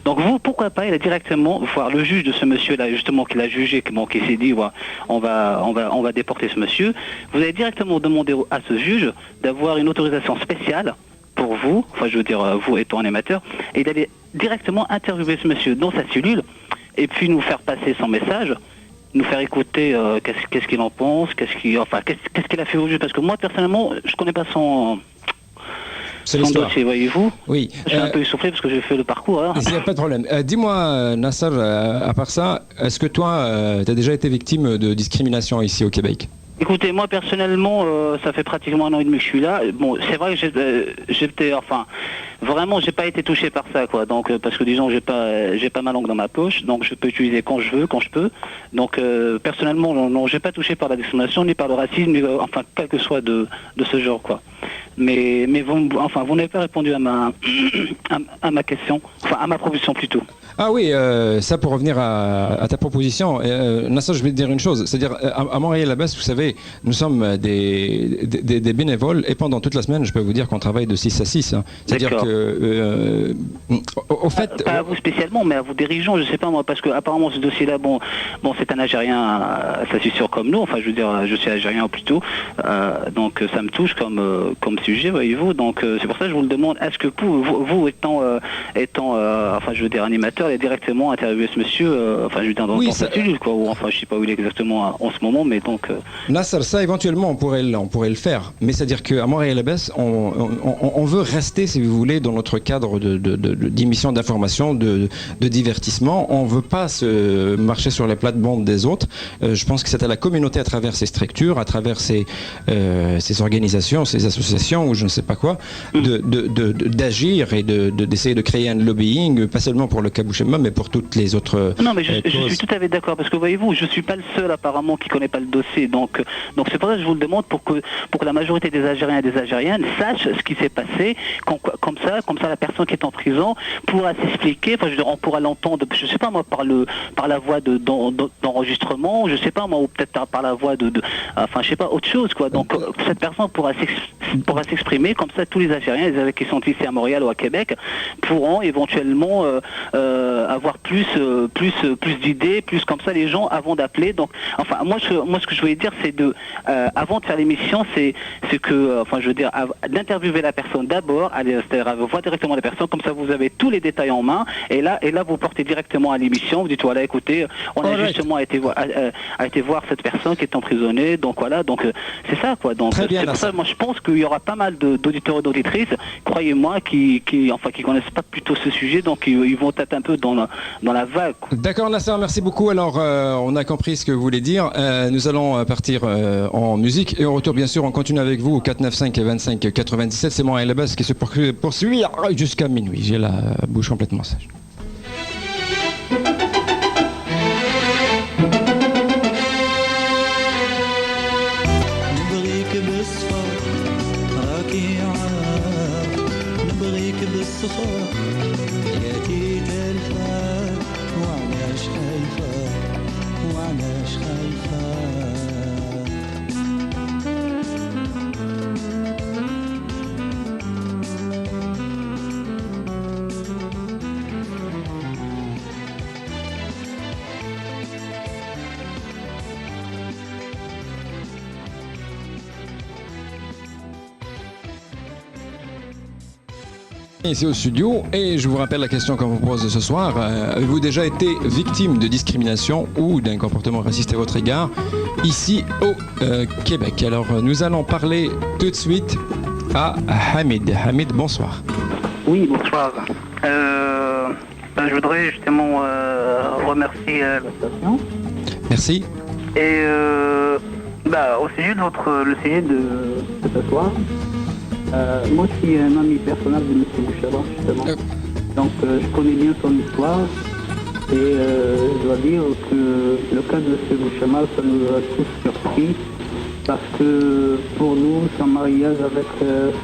Donc vous, pourquoi pas aller directement voir le juge de ce monsieur-là, justement, qui l'a jugé, qui s'est dit, ouais, on va déporter ce monsieur. Vous allez directement demander à ce juge d'avoir une autorisation spéciale pour vous, enfin je veux dire vous étant animateur, et d'aller directement interviewer ce monsieur dans sa cellule, et puis nous faire passer son message, nous faire écouter qu'est-ce qu'il en pense, qu'est-ce qu'il a fait au juge, parce que moi personnellement, je connais pas son dossier, voyez-vous. Oui. Je suis un peu essoufflé parce que j'ai fait le parcours. Hein. Il n'y a pas de problème. Dis-moi, Nassar, à part ça, est-ce que toi, tu as déjà été victime de discrimination ici au Québec? Écoutez, moi personnellement, ça fait pratiquement 1 an et demi que je suis là. Bon, c'est vrai que j'étais, enfin, vraiment, j'ai pas été touché par ça, quoi. Donc, parce que disons, j'ai pas ma langue dans ma poche, donc je peux utiliser quand je veux, quand je peux. Donc, personnellement, non, j'ai pas touché par la discrimination ni par le racisme, ni, enfin, quel que soit de ce genre, quoi. Mais vous n'avez pas répondu à ma question, enfin à ma proposition plutôt. Ah oui, ça pour revenir à ta proposition, Nassar, je vais te dire une chose, c'est-à-dire à Montréal-Abbesse, vous savez, nous sommes des bénévoles et pendant toute la semaine, je peux vous dire qu'on travaille de 6 à 6. Hein. C'est-à-dire que, au fait... Pas à vous spécialement, mais à vos dirigeants, je sais pas moi, parce que apparemment ce dossier-là, bon, c'est un Algérien, ça c'est sûr comme nous, enfin je veux dire, je suis Algérien plutôt, donc ça me touche comme sujet, voyez-vous, donc c'est pour ça que je vous le demande, est-ce que vous étant enfin je veux dire animateur, et directement interviewer ce monsieur, enfin je veux dire dans sa cellule, quoi, ou enfin je sais pas où il est exactement en ce moment, mais donc... Nassar, ça éventuellement on pourrait le faire, mais c'est-à-dire qu'à Montréal-Abbesse, on veut rester, si vous voulez, dans notre cadre d'émission d'information, de divertissement, on veut pas se marcher sur les plates-bandes des autres, je pense que c'est à la communauté à travers ses structures, à travers ses organisations, ses associations, ou je ne sais pas quoi, d'agir et d'essayer de créer un lobbying, pas seulement pour le cas Bouchama, mais pour toutes les autres... Non, mais je suis tout à fait d'accord, parce que voyez-vous, je suis pas le seul apparemment qui connaît pas le dossier, donc Donc c'est pour ça que je vous le demande pour que la majorité des Algériens et des Algériennes sachent ce qui s'est passé. Comme ça la personne qui est en prison pourra s'expliquer. Enfin, je veux dire, on pourra l'entendre, je sais pas moi, par la voix d'enregistrement, je sais pas moi, ou peut-être par la voix enfin je sais pas, autre chose quoi. Donc cette personne pourra s'exprimer, comme ça tous les Algériens qui sont ici à Montréal ou à Québec pourront éventuellement avoir plus d'idées, plus comme ça les gens avant d'appeler. Donc enfin moi ce que je voulais dire c'est avant de faire l'émission c'est que enfin je veux dire d'interviewer la personne d'abord, c'est-à-dire voir directement la personne, comme ça vous avez tous les détails en main et là vous portez directement à l'émission, vous dites voilà écoutez on a justement été voir cette personne qui est emprisonnée, donc voilà, donc c'est ça quoi. Donc c'est pour ça moi je pense qu'il y aura pas mal d'auditeurs et d'auditrices, croyez-moi, qui connaissent pas plutôt ce sujet, donc ils vont être un peu dans la vague. D'accord Nasser, merci beaucoup. Alors on a compris ce que vous voulez dire. Nous allons partir en musique et au retour bien sûr on continue avec vous au 495 25 97. C'est moi et la basse qui se poursuit jusqu'à minuit. J'ai la bouche complètement sèche. Ici au studio, et je vous rappelle la question qu'on vous pose ce soir. Avez-vous déjà été victime de discrimination ou d'un comportement raciste à votre égard ici au Québec? Alors nous allons parler tout de suite à Hamid. Hamid, bonsoir. Oui, bonsoir. Je voudrais justement remercier la station. Merci. Et au sujet le sujet de ce soir, moi je suis un ami personnel de M. Bouchama, justement. Donc je connais bien son histoire et je dois dire que le cas de M. Bouchama, ça nous a tous surpris parce que pour nous, son mariage avec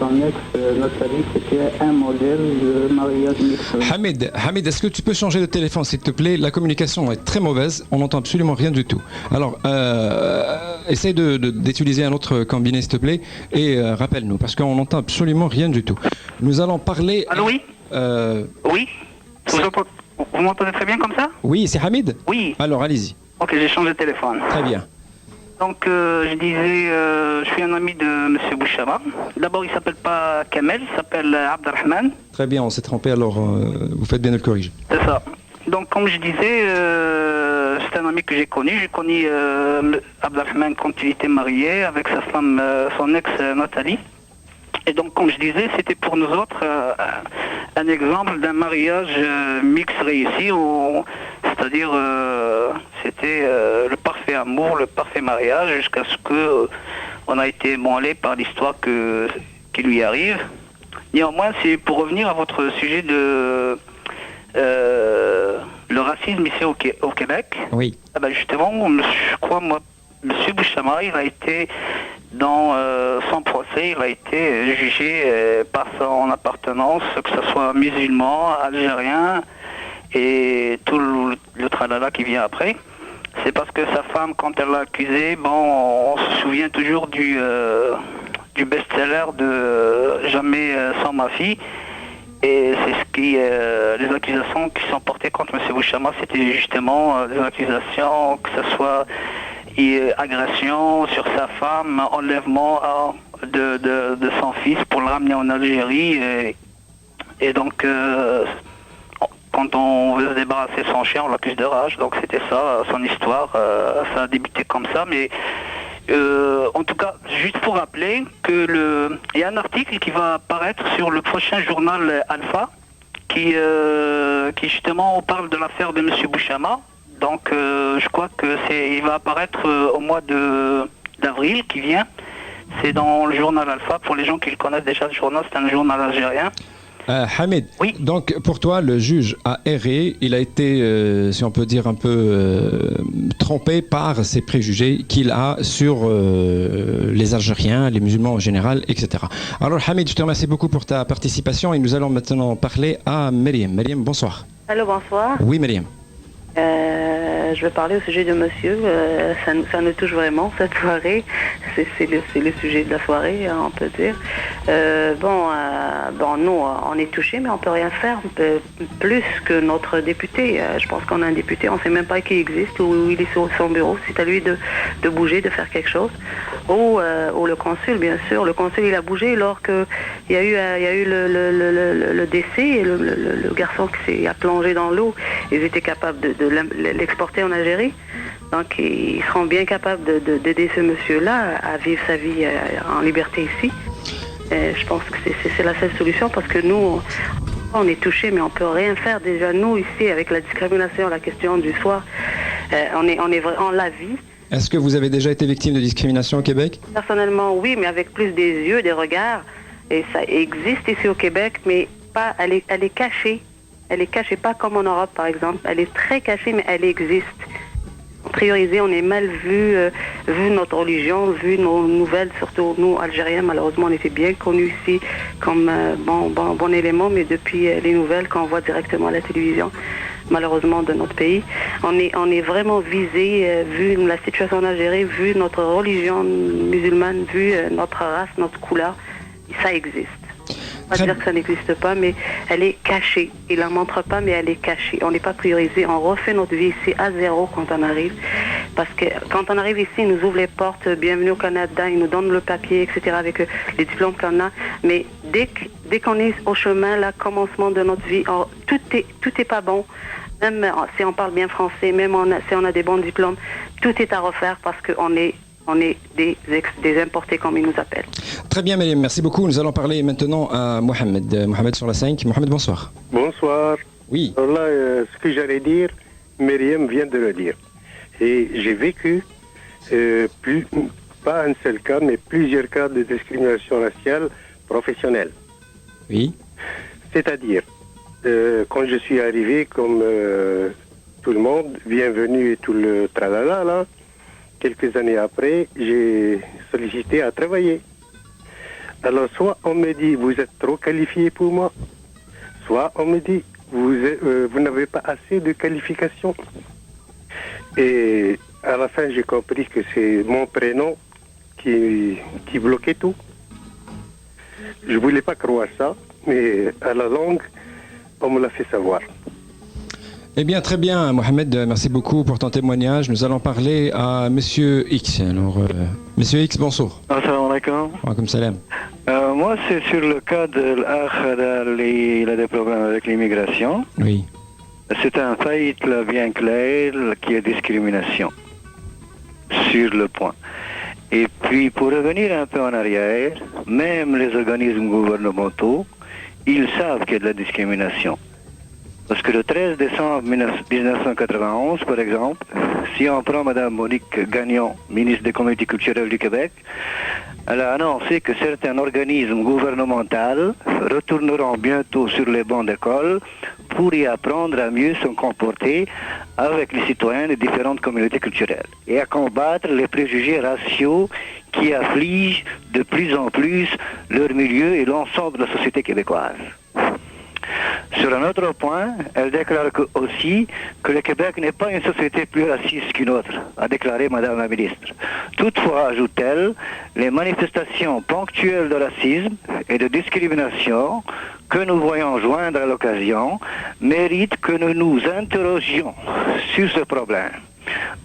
son ex Nathalie, c'était un modèle de mariage mixte. Hamid, est-ce que tu peux changer de téléphone s'il te plaît? La communication est très mauvaise, on n'entend absolument rien du tout. Alors, essaye d'utiliser un autre combiné s'il te plaît et rappelle-nous parce qu'on n'entend absolument rien du tout. Nous allons parler... Allô, oui Oui. Vous m'entendez très bien comme ça? Oui, c'est Hamid? Oui. Alors, allez-y. Ok, j'ai changé de téléphone. Très bien. Donc je disais, je suis un ami de M. Bouchama. D'abord, il ne s'appelle pas Kamel, il s'appelle Abdelrahman. Très bien, on s'est trompé, alors vous faites bien de le corriger. C'est ça. Donc comme je disais, c'est un ami que j'ai connu. J'ai connu Abdelrahman quand il était marié avec sa femme, son ex Nathalie. Et donc comme je disais, c'était pour nous autres un exemple d'un mariage mixte réussi, c'est-à-dire c'était le parfait amour, le parfait mariage, jusqu'à ce que on a été ébranlé par l'histoire qui lui arrive. Néanmoins, c'est pour revenir à votre sujet de le racisme ici au Québec. Oui. Justement, je crois, moi, M. Bouchama, il a été dans son procès, il a été jugé par son appartenance, que ce soit musulman, algérien et tout le tralala qui vient après. C'est parce que sa femme, quand elle l'a accusé, on se souvient toujours du best-seller de Jamais sans ma fille. Et c'est ce qui, les accusations qui sont portées contre M. Bouchama, c'était justement des accusations, que ce soit agression sur sa femme, enlèvement de son fils pour le ramener en Algérie. Et donc, quand on veut se débarrasser de son chien, on l'accuse de rage. Donc c'était ça, son histoire. Ça a débuté comme ça. Mais en tout cas, juste pour rappeler que il y a un article qui va apparaître sur le prochain journal Alpha qui justement parle de l'affaire de M. Bouchama. Donc je crois il va apparaître au mois d'avril qui vient. C'est dans le journal Alpha. Pour les gens qui le connaissent déjà, le journal, c'est un journal algérien. Hamid, oui. Donc pour toi, le juge a erré, il a été, si on peut dire, un peu trompé par ses préjugés qu'il a sur les Algériens, les musulmans en général, etc. Alors Hamid, je te remercie beaucoup pour ta participation et nous allons maintenant parler à Myriam. Myriam, bonsoir. Allô, bonsoir. Oui, Myriam. Je vais parler au sujet de monsieur. Ça nous touche vraiment, cette soirée. C'est le sujet de la soirée, on peut dire. Nous, on est touchés, mais on ne peut rien faire plus que notre député. Je pense qu'on a un député, on ne sait même pas qu'il existe, ou il est sur son bureau. C'est à lui de bouger, de faire quelque chose. Ou le consul, bien sûr. Le consul, il a bougé lorsqu'il y a eu le décès, et le garçon qui a plongé dans l'eau. Ils étaient capables de l'exporter en Algérie. Donc, ils seront bien capables d'aider ce monsieur-là à vivre sa vie en liberté ici. Je pense que c'est la seule solution parce que nous, on est touchés, mais on ne peut rien faire. Déjà, nous, ici, avec la discrimination, la question du soir, on la vit. Est-ce que vous avez déjà été victime de discrimination au Québec? Personnellement, oui, mais avec plus des yeux, des regards. Et ça existe ici au Québec, mais pas, elle est cachée. Elle est cachée, pas comme en Europe, par exemple. Elle est très cachée, mais elle existe. Priorisé, on est mal vu notre religion, vu nos nouvelles, surtout nous, Algériens, malheureusement, on était bien connus ici comme bon élément, mais depuis les nouvelles qu'on voit directement à la télévision, malheureusement, de notre pays, on est vraiment visé, vu la situation en Algérie, vu notre religion musulmane, vu notre race, notre couleur, ça existe. On va dire que ça n'existe pas, mais elle est cachée. Il ne la montre pas, mais elle est cachée. On n'est pas priorisé. On refait notre vie ici à zéro quand on arrive. Parce que quand on arrive ici, ils nous ouvrent les portes. Bienvenue au Canada. Ils nous donnent le papier, etc. avec les diplômes qu'on a. Mais dès qu'on est au chemin, là, commencement de notre vie, tout est pas bon. Même si on parle bien français, même si on a des bons diplômes, tout est à refaire parce qu'on est des importés, comme ils nous appellent. Très bien, Myriam, merci beaucoup. Nous allons parler maintenant à Mohamed. Mohamed sur la 5. Mohamed, bonsoir. Bonsoir. Oui. Alors là, ce que j'allais dire, Myriam vient de le dire. Et j'ai vécu, pas un seul cas, mais plusieurs cas de discrimination raciale professionnelle. Oui. C'est-à-dire, quand je suis arrivé, comme tout le monde, bienvenue et tout le tralala, là, quelques années après, j'ai sollicité à travailler. Alors, soit on me dit, vous êtes trop qualifié pour moi, soit on me dit, vous n'avez pas assez de qualifications. Et à la fin, j'ai compris que c'est mon prénom qui bloquait tout. Je ne voulais pas croire ça, mais à la longue, on me l'a fait savoir. Eh bien, très bien, Mohamed, merci beaucoup pour ton témoignage. Nous allons parler à Monsieur X. Alors, Monsieur X, bonsoir. Assalamu alaikum. Wa alaikum salam. Moi, c'est sur le cas de il a des problèmes avec l'immigration. Oui. C'est un fait là, bien clair qui est discrimination sur le point. Et puis, pour revenir un peu en arrière, même les organismes gouvernementaux, ils savent qu'il y a de la discrimination. Parce que le 13 décembre 1991, par exemple, si on prend Mme Monique Gagnon, ministre des Communautés culturelles du Québec, elle a annoncé que certains organismes gouvernementaux retourneront bientôt sur les bancs d'école pour y apprendre à mieux se comporter avec les citoyens des différentes communautés culturelles et à combattre les préjugés raciaux qui affligent de plus en plus leur milieu et l'ensemble de la société québécoise. Sur un autre point, elle déclare aussi que le Québec n'est pas une société plus raciste qu'une autre, a déclaré Madame la ministre. Toutefois, ajoute-t-elle, les manifestations ponctuelles de racisme et de discrimination que nous voyons joindre à l'occasion méritent que nous nous interrogions sur ce problème.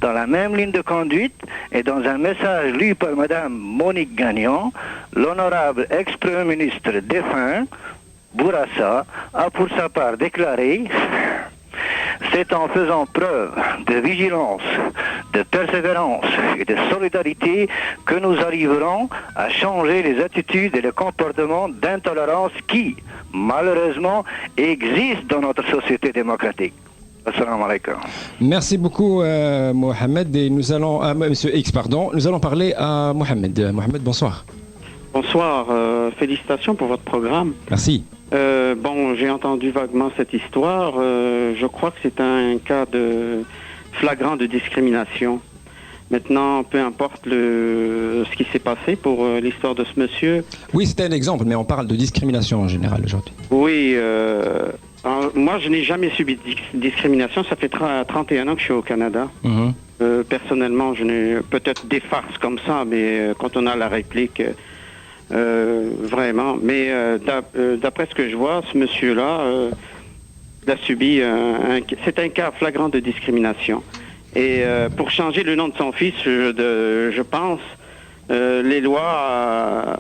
Dans la même ligne de conduite et dans un message lu par Madame Monique Gagnon, l'honorable ex-premier ministre défunt, Bourassa, a pour sa part déclaré « C'est en faisant preuve de vigilance, de persévérance et de solidarité que nous arriverons à changer les attitudes et les comportements d'intolérance qui, malheureusement, existent dans notre société démocratique. » Assalamu alaikum. Merci beaucoup, Mohamed. Et nous allons, Monsieur X, pardon. Nous allons parler à Mohamed. Mohamed, bonsoir. Bonsoir, félicitations pour votre programme. Merci. Bon, j'ai entendu vaguement cette histoire. Je crois que c'est un cas de flagrant de discrimination. Maintenant, peu importe ce qui s'est passé pour l'histoire de ce monsieur. Oui, c'était un exemple, mais on parle de discrimination en général aujourd'hui. Oui, moi je n'ai jamais subi de discrimination. Ça fait 31 ans que je suis au Canada. Personnellement, je n'ai peut-être des farces comme ça, mais quand on a la réplique, vraiment. Mais d'après ce que je vois, ce monsieur-là il a subi c'est un cas flagrant de discrimination. Et pour changer le nom de son fils, je pense, les lois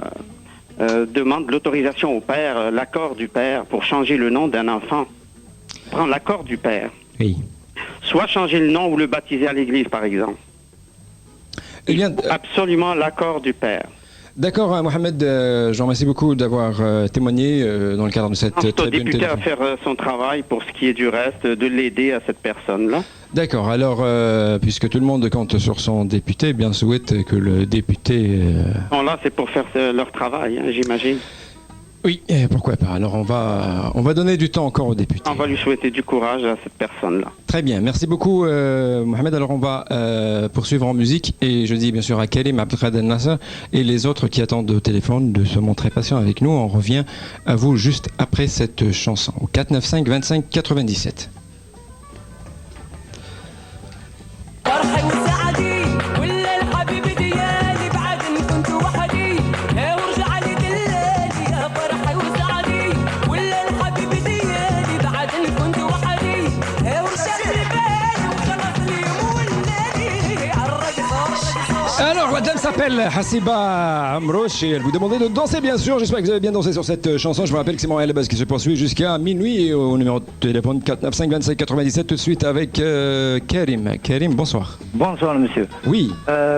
demandent l'autorisation au père, l'accord du père pour changer le nom d'un enfant. Prendre l'accord du père. Oui. Soit changer le nom ou le baptiser à l'église, par exemple. Il faut absolument l'accord du père. D'accord, Mohamed, je vous remercie beaucoup d'avoir témoigné dans le cadre de cette C'est au tribune député à téléphonique. faire son travail pour ce qui est du reste, de l'aider à cette personne-là. D'accord, alors, puisque tout le monde compte sur son député, bien souhaite que le député... Bon, là, c'est pour faire leur travail, hein, j'imagine. Oui, pourquoi pas. Alors, on va donner du temps encore au député. On va lui souhaiter du courage à cette personne-là. Très bien, merci beaucoup Mohamed. Alors on va poursuivre en musique et je dis bien sûr à Karim, Abdelkader Nasser et les autres qui attendent au téléphone de se montrer patients avec nous. On revient à vous juste après cette chanson au 495 25 97. Alors la dame s'appelle Hassiba Amrouche et elle vous demandait de danser bien sûr. J'espère que vous avez bien dansé sur cette chanson. Je vous rappelle que c'est Montréal Base qui se poursuit jusqu'à minuit au numéro de téléphone 495 25 97 tout de suite avec Karim. Karim, bonsoir. Bonsoir monsieur. Oui.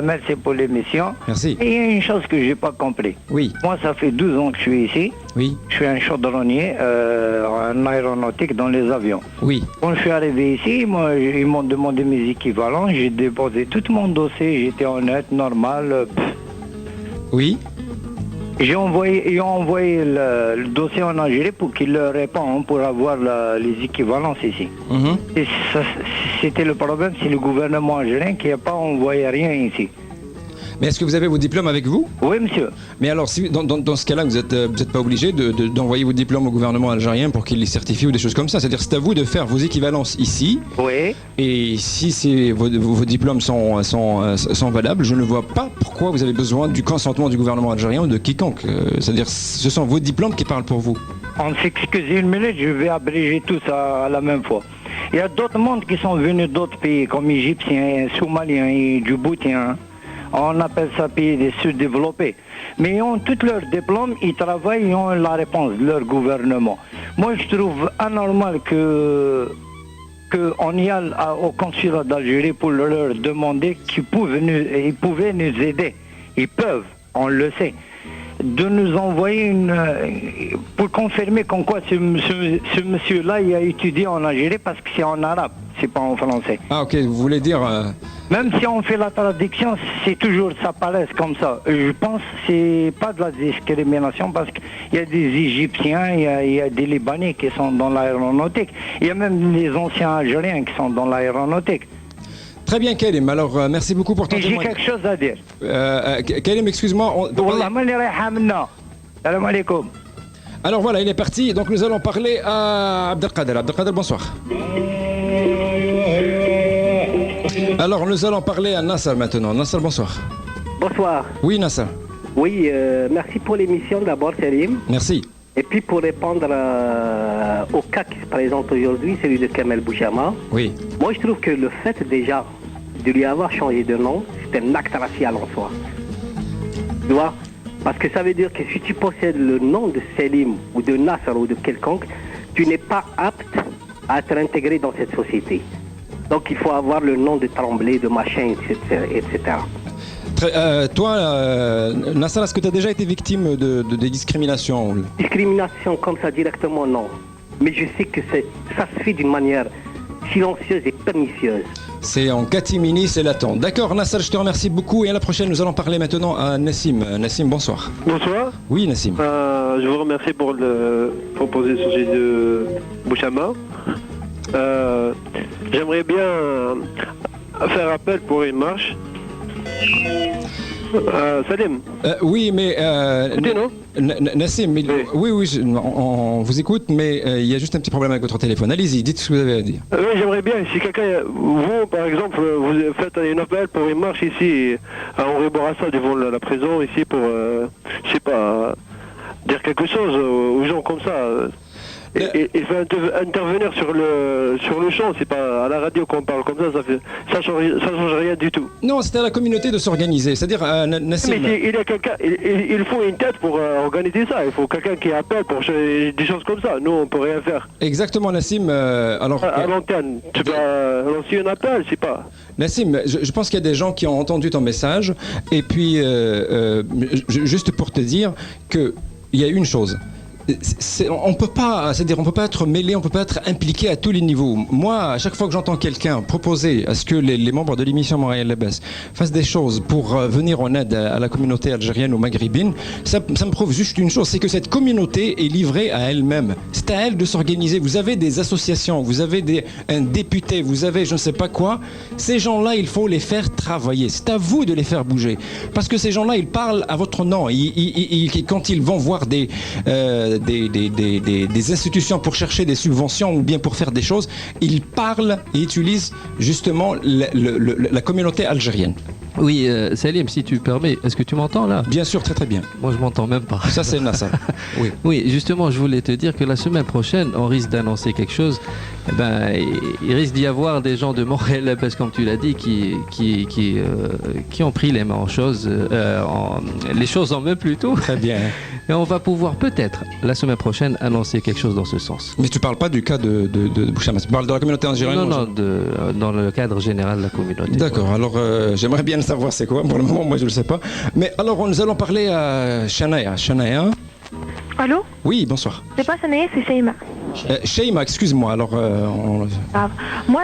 Merci pour l'émission. Merci. Et il y a une chose que j'ai pas compris. Oui. Moi ça fait 12 ans que je suis ici. Oui. Je suis un chaudronnier en aéronautique dans les avions. Oui. Quand je suis arrivé ici, moi ils m'ont demandé mes équivalents, j'ai déposé tout mon dossier, j'étais honnête, normal. Oui. Ils ont envoyé le dossier en Algérie pour qu'ils leur répondent pour avoir les équivalences ici. Et c'était le problème, c'est le gouvernement algérien qui n'a pas envoyé rien ici. Mais est-ce que vous avez vos diplômes avec vous? Oui, monsieur. Mais alors, si, dans ce cas-là, vous n'êtes pas obligé d'envoyer vos diplômes au gouvernement algérien pour qu'il les certifie ou des choses comme ça. C'est-à-dire, c'est à vous de faire vos équivalences ici. Oui. Et si vos diplômes sont valables, je ne vois pas pourquoi vous avez besoin du consentement du gouvernement algérien ou de quiconque. C'est-à-dire, ce sont vos diplômes qui parlent pour vous. On s'excuse une minute, je vais abréger tout ça à la même fois. Il y a d'autres mondes qui sont venus d'autres pays, comme Égyptiens, Somaliens et Djiboutiens. On appelle ça pays des sous-développés. Mais ils ont tous leurs diplômes, ils travaillent, ils ont la réponse de leur gouvernement. Moi, je trouve anormal qu'on y aille au consulat d'Algérie pour leur demander qu'ils pouvaient nous aider. Ils peuvent, on le sait. De nous envoyer pour confirmer qu'en quoi ce monsieur-là il a étudié en Algérie parce que c'est en arabe, c'est pas en français. Ah ok, vous voulez dire... Même si on fait la traduction, c'est toujours, ça paraît comme ça. Je pense que c'est pas de la discrimination parce qu'il y a des Égyptiens, il y a des Libanais qui sont dans l'aéronautique. Il y a même les anciens Algériens qui sont dans l'aéronautique. Très bien, Karim. Alors, merci beaucoup pour ton témoignage. J'ai quelque chose à dire. Karim, excuse-moi. Salam alaikum. Alors voilà, il est parti. Donc nous allons parler à Abdelkader. Abdelkader, bonsoir. Alors nous allons parler à Nasser maintenant. Nasser, bonsoir. Bonsoir. Oui, Nasser. Oui, merci pour l'émission d'abord, Karim. Merci. Et puis pour répondre au cas qui se présente aujourd'hui, celui de Kamel Bouchama. Oui. Moi, je trouve que le fait déjà de lui avoir changé de nom, c'est un acte racial en soi. Tu vois? Parce que ça veut dire que si tu possèdes le nom de Selim ou de Nasser ou de quelconque, tu n'es pas apte à être intégré dans cette société. Donc il faut avoir le nom de Tremblay, de machin, etc. Toi, Nasser, est-ce que tu as déjà été victime de discrimination? Discrimination comme ça directement, non. Mais je sais que ça se fait d'une manière silencieuse et pernicieuse. C'est en catimini, c'est latent. D'accord, Nassar, je te remercie beaucoup. Et à la prochaine, nous allons parler maintenant à Nassim. Nassim, bonsoir. Bonsoir. Oui, Nassim. Je vous remercie pour proposer le sujet de Bouchama. J'aimerais bien faire appel pour une marche. Salim. Oui, mais Nassim, oui, on vous écoute, mais il y a juste un petit problème avec votre téléphone. Allez-y, dites ce que vous avez à dire. Oui, j'aimerais bien, si quelqu'un, vous par exemple, vous faites un appel pour une marche ici à Henri Bourassa devant la prison ici pour, je sais pas, dire quelque chose aux gens comme ça. Et faire intervenir sur le champ, c'est pas à la radio qu'on parle comme ça change rien du tout. Non, c'est à la communauté de s'organiser, c'est-à-dire Nassim. Mais il y a quelqu'un, il faut une tête pour organiser ça, il faut quelqu'un qui appelle pour des choses comme ça, nous on peut rien faire. Exactement Nassim, alors... À l'antenne, tu peux lancer un appel, je sais pas. Nassim, je pense qu'il y a des gens qui ont entendu ton message, et puis juste pour te dire qu'il y a une chose. On peut pas, c'est-à-dire on peut pas être mêlé, on peut pas être impliqué à tous les niveaux. Moi, à chaque fois que j'entends quelqu'un proposer à ce que les membres de l'émission Montréal Labas fassent des choses pour venir en aide à la communauté algérienne ou maghrébine, ça me prouve juste une chose, c'est que cette communauté est livrée à elle-même. C'est à elle de s'organiser. Vous avez des associations, vous avez un député, vous avez je ne sais pas quoi. Ces gens-là, il faut les faire travailler. C'est à vous de les faire bouger, parce que ces gens-là, ils parlent à votre nom. Quand ils vont voir des institutions pour chercher des subventions ou bien pour faire des choses, ils parlent et utilisent justement la communauté algérienne. Oui, Salim, si tu permets, est-ce que tu m'entends là? Bien sûr, très très bien. Moi, je m'entends même pas. Ça, c'est Nassar. Oui. Oui, justement, je voulais te dire que la semaine prochaine, on risque d'annoncer quelque chose. Eh ben, il risque d'y avoir des gens de Montréal, parce que comme tu l'as dit, qui ont pris les mains en choses, les choses en main plutôt. Très bien. Et on va pouvoir peut-être la semaine prochaine annoncer quelque chose dans ce sens. Mais tu parles pas du cas de Bouchama, tu parles de la communauté algérienne? Non, dans le cadre général de la communauté. D'accord, alors j'aimerais bien savoir c'est quoi. Pour le moment, moi je ne le sais pas. Mais alors, nous allons parler à Shanaïa. Shanaïa. Allô? Oui, bonsoir. C'est pas Shanaïa, c'est Sheima. Sheima, excuse-moi. Alors, moi,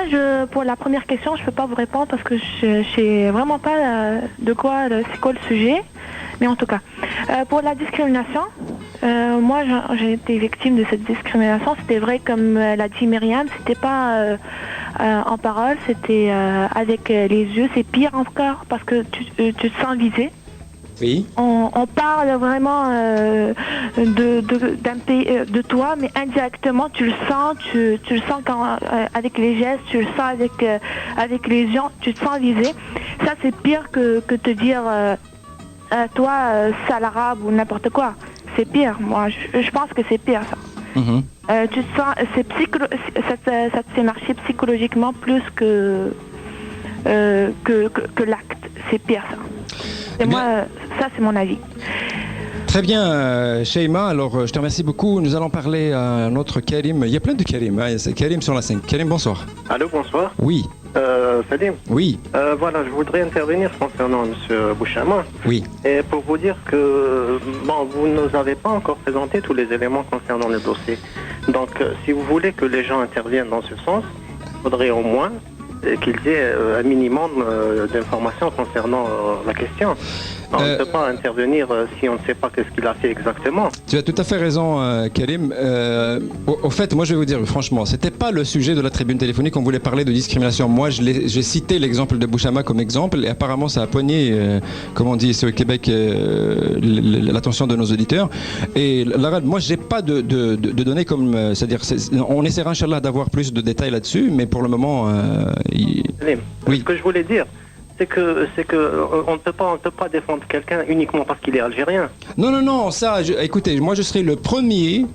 pour la première question, je peux pas vous répondre parce que je sais vraiment pas c'est quoi le sujet. Mais en tout cas, pour la discrimination, moi j'ai été victime de cette discrimination. C'était vrai comme l'a dit Myriam, c'était pas en parole, c'était avec les yeux. C'est pire encore parce que tu te sens visé. Oui. On parle vraiment d'un pays, de toi, mais indirectement tu le sens, tu le sens avec les gestes, tu le sens avec les yeux, tu te sens visé. Ça c'est pire que te dire toi sale arabe ou n'importe quoi. C'est pire. Moi je pense que c'est pire ça. Mm-hmm. Tu te sens, ça te fait marcher psychologiquement plus que l'acte. C'est pire ça. Et moi, ça c'est mon avis. Très bien, Sheima. Alors, je te remercie beaucoup. Nous allons parler à un autre Karim. Il y a plein de Karim. Hein. C'est Karim sur la 5. Karim, bonsoir. Allô, bonsoir. Oui. Salim. Oui. Voilà, je voudrais intervenir concernant M. Bouchama. Oui. Et pour vous dire que, vous ne nous avez pas encore présenté tous les éléments concernant le dossier. Donc, si vous voulez que les gens interviennent dans ce sens, il faudrait au moins qu'ils aient un minimum d'informations concernant la question. On ne peut pas intervenir si on ne sait pas qu'est-ce qu'il a fait exactement. Tu as tout à fait raison, Karim. Au fait, moi je vais vous dire franchement, c'était pas le sujet de la tribune téléphonique. On voulait parler de discrimination. Moi, j'ai cité l'exemple de Bouchama comme exemple, et apparemment ça a poigné, comme on dit ici au Québec, l'attention de nos auditeurs. Et là, moi, j'ai pas de données comme, c'est-à-dire, on essaiera, Inch'Allah, d'avoir plus de détails là-dessus, mais pour le moment, oui. Ce que je voulais dire, c'est que on ne peut pas défendre quelqu'un uniquement parce qu'il est algérien. Non, ça, écoutez, moi je serai le premier,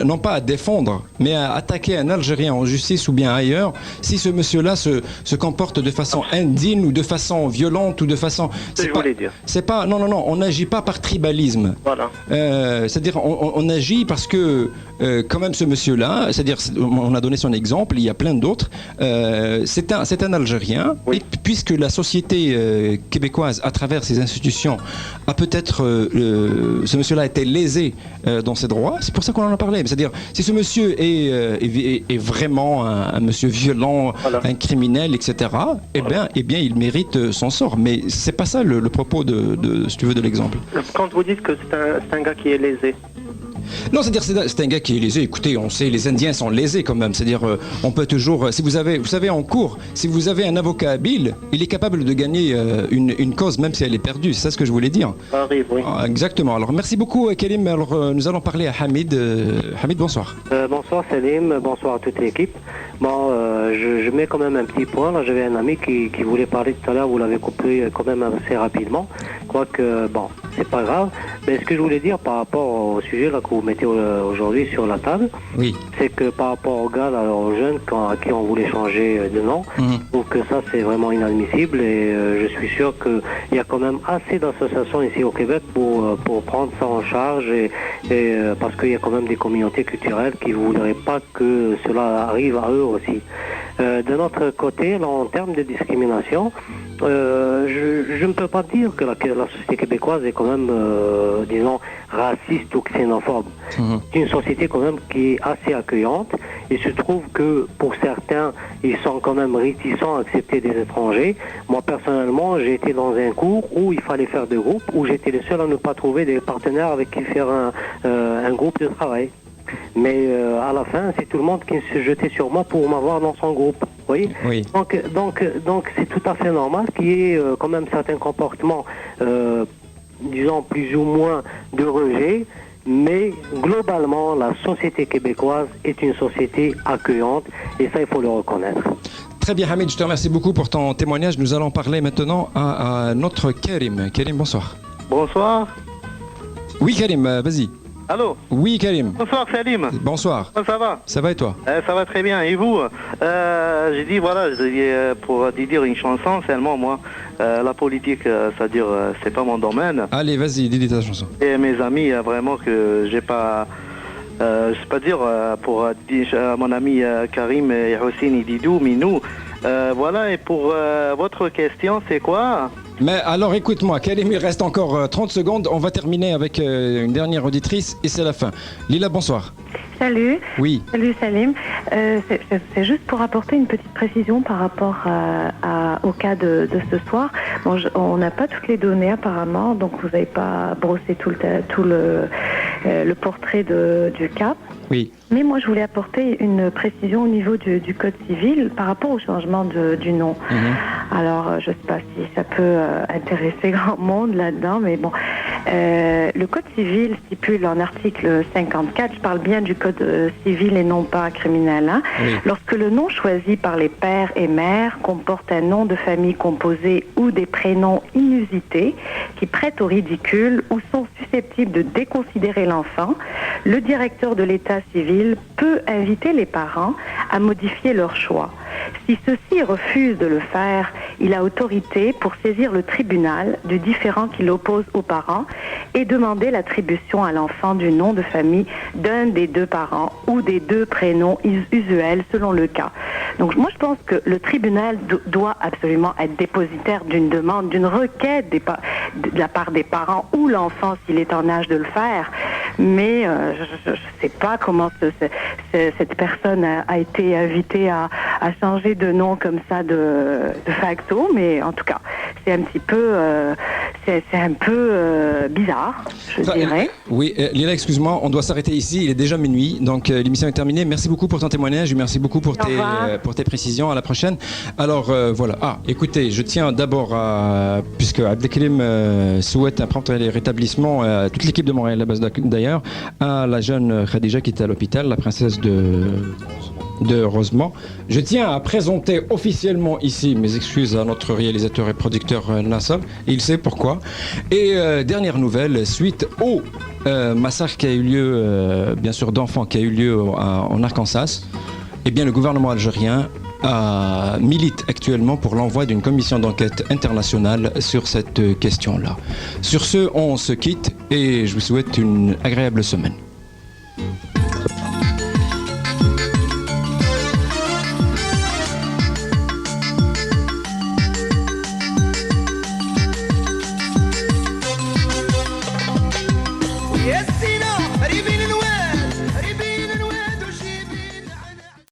non pas à défendre, mais à attaquer un Algérien en justice ou bien ailleurs, si ce monsieur-là se comporte de façon indigne ou de façon violente ou de façon... C'est pas, non, on n'agit pas par tribalisme. Voilà. C'est-à-dire, on agit parce que, quand même, ce monsieur-là, c'est-à-dire, on a donné son exemple, il y a plein d'autres, c'est un Algérien, et puisque la société québécoise, à travers ses institutions, a peut-être, ce monsieur-là a été lésé dans ses droits, c'est pour ça qu'on en a parlé. C'est-à-dire, si ce monsieur est vraiment un monsieur violent, un criminel, etc., eh bien, il mérite son sort. Mais c'est pas ça le propos si tu veux, de l'exemple. Quand vous dites que c'est un gars qui est lésé. Non, c'est-à-dire c'est un gars qui est lésé. Écoutez, on sait, les Indiens sont lésés quand même. C'est-à-dire, on peut toujours, si vous savez, en cours, si vous avez un avocat habile, il est capable de gagner une cause, même si elle est perdue. C'est ça ce que je voulais dire. Ça arrive, oui. Exactement. Alors, merci beaucoup, Karim. Alors, nous allons parler à Hamid. Hamid, bonsoir. Bonsoir, Salim. Bonsoir à toute l'équipe. Bon, je mets quand même un petit point. Là, j'avais un ami qui voulait parler tout à l'heure. Vous l'avez coupé quand même assez rapidement. Quoique, bon, c'est pas grave. Mais ce que je voulais dire par rapport au sujet là que vous mettez aujourd'hui sur la table, c'est que par rapport aux gars, là, aux jeunes à qui on voulait changer de nom, je trouve que ça c'est vraiment inadmissible et je suis sûr qu'il y a quand même assez d'associations ici au Québec pour prendre ça en charge et parce qu'il y a quand même des communautés culturelles qui ne voudraient pas que cela arrive à eux aussi. D'un autre côté, là, en termes de discrimination, je ne peux pas dire que la société québécoise est quand même, disons, raciste ou xénophobe. C'est une société quand même qui est assez accueillante. Il se trouve que pour certains, ils sont quand même réticents à accepter des étrangers. Moi, personnellement, j'ai été dans un cours où il fallait faire des groupes, où j'étais le seul à ne pas trouver des partenaires avec qui faire un groupe de travail. Mais à la fin, c'est tout le monde qui se jetait sur moi pour m'avoir dans son groupe. Oui. Donc c'est tout à fait normal qu'il y ait quand même certains comportements, disons plus ou moins de rejet. Mais globalement, la société québécoise est une société accueillante et ça, il faut le reconnaître. Très bien, Hamid, je te remercie beaucoup pour ton témoignage. Nous allons parler maintenant à notre Karim. Karim, bonsoir. Bonsoir. Oui, Karim, vas-y. Allô? Oui, Karim. Bonsoir, Salim. Bonsoir. Ça va? Ça va et toi? Ça va très bien. Et vous? J'ai dit, voilà, pour dire une chanson, seulement moi, la politique, c'est-à-dire, c'est pas mon domaine. Allez, vas-y, dis ta chanson. Et mes amis, vraiment que j'ai pas... c'est pas dire pour dire à mon ami Karim et Hossein Didou, Minou. Voilà, et pour votre question, c'est quoi? Mais alors écoute-moi, Karim, il reste encore 30 secondes. On va terminer avec une dernière auditrice et c'est la fin. Lila, bonsoir. Salut. Oui. Salut Salim. C'est juste pour apporter une petite précision par rapport au cas de ce soir. Bon, on n'a pas toutes les données apparemment, donc vous n'avez pas brossé tout le portrait du cas. Oui. Mais moi, je voulais apporter une précision au niveau du Code civil par rapport au changement du nom. Alors, je ne sais pas si ça peut intéresser grand monde là-dedans, mais bon. Le Code civil stipule en article 54, je parle bien du Code civil et non pas criminel, hein, lorsque le nom choisi par les pères et mères comporte un nom de famille composé ou des prénoms inusités qui prêtent au ridicule ou sont susceptibles de déconsidérer l'enfant, le directeur de l'état civil peut inviter les parents à modifier leur choix. Si ceux-ci refusent de le faire, il a autorité pour saisir le tribunal du différend qui l'oppose aux parents et demander l'attribution à l'enfant du nom de famille d'un des deux parents ou des deux prénoms usuels selon le cas. Donc moi je pense que le tribunal doit absolument être dépositaire d'une demande, d'une requête de la part des parents ou l'enfant s'il est en âge de le faire. Mais je ne sais pas comment cette personne a été invitée à changer de nom comme ça de facto, mais en tout cas, c'est un petit peu, bizarre, je dirais. Oui, Lila, excuse-moi, on doit s'arrêter ici, il est déjà minuit, donc l'émission est terminée. Merci beaucoup pour ton témoignage, merci beaucoup pour tes précisions, à la prochaine. Alors voilà, écoutez, je tiens d'abord à, puisque Abdelkrim souhaite un prompt rétablissement à toute l'équipe de Montréal, la base d'ailleurs, à la jeune Khadija qui est à l'hôpital, la princesse de Rosemont. Je tiens à présenter officiellement ici mes excuses à notre réalisateur et producteur Nassar, il sait pourquoi. Et dernière nouvelle, suite au massacre qui a eu lieu, bien sûr d'enfants qui a eu lieu en Arkansas, eh bien le gouvernement algérien milite actuellement pour l'envoi d'une commission d'enquête internationale sur cette question-là. Sur ce, on se quitte et je vous souhaite une agréable semaine.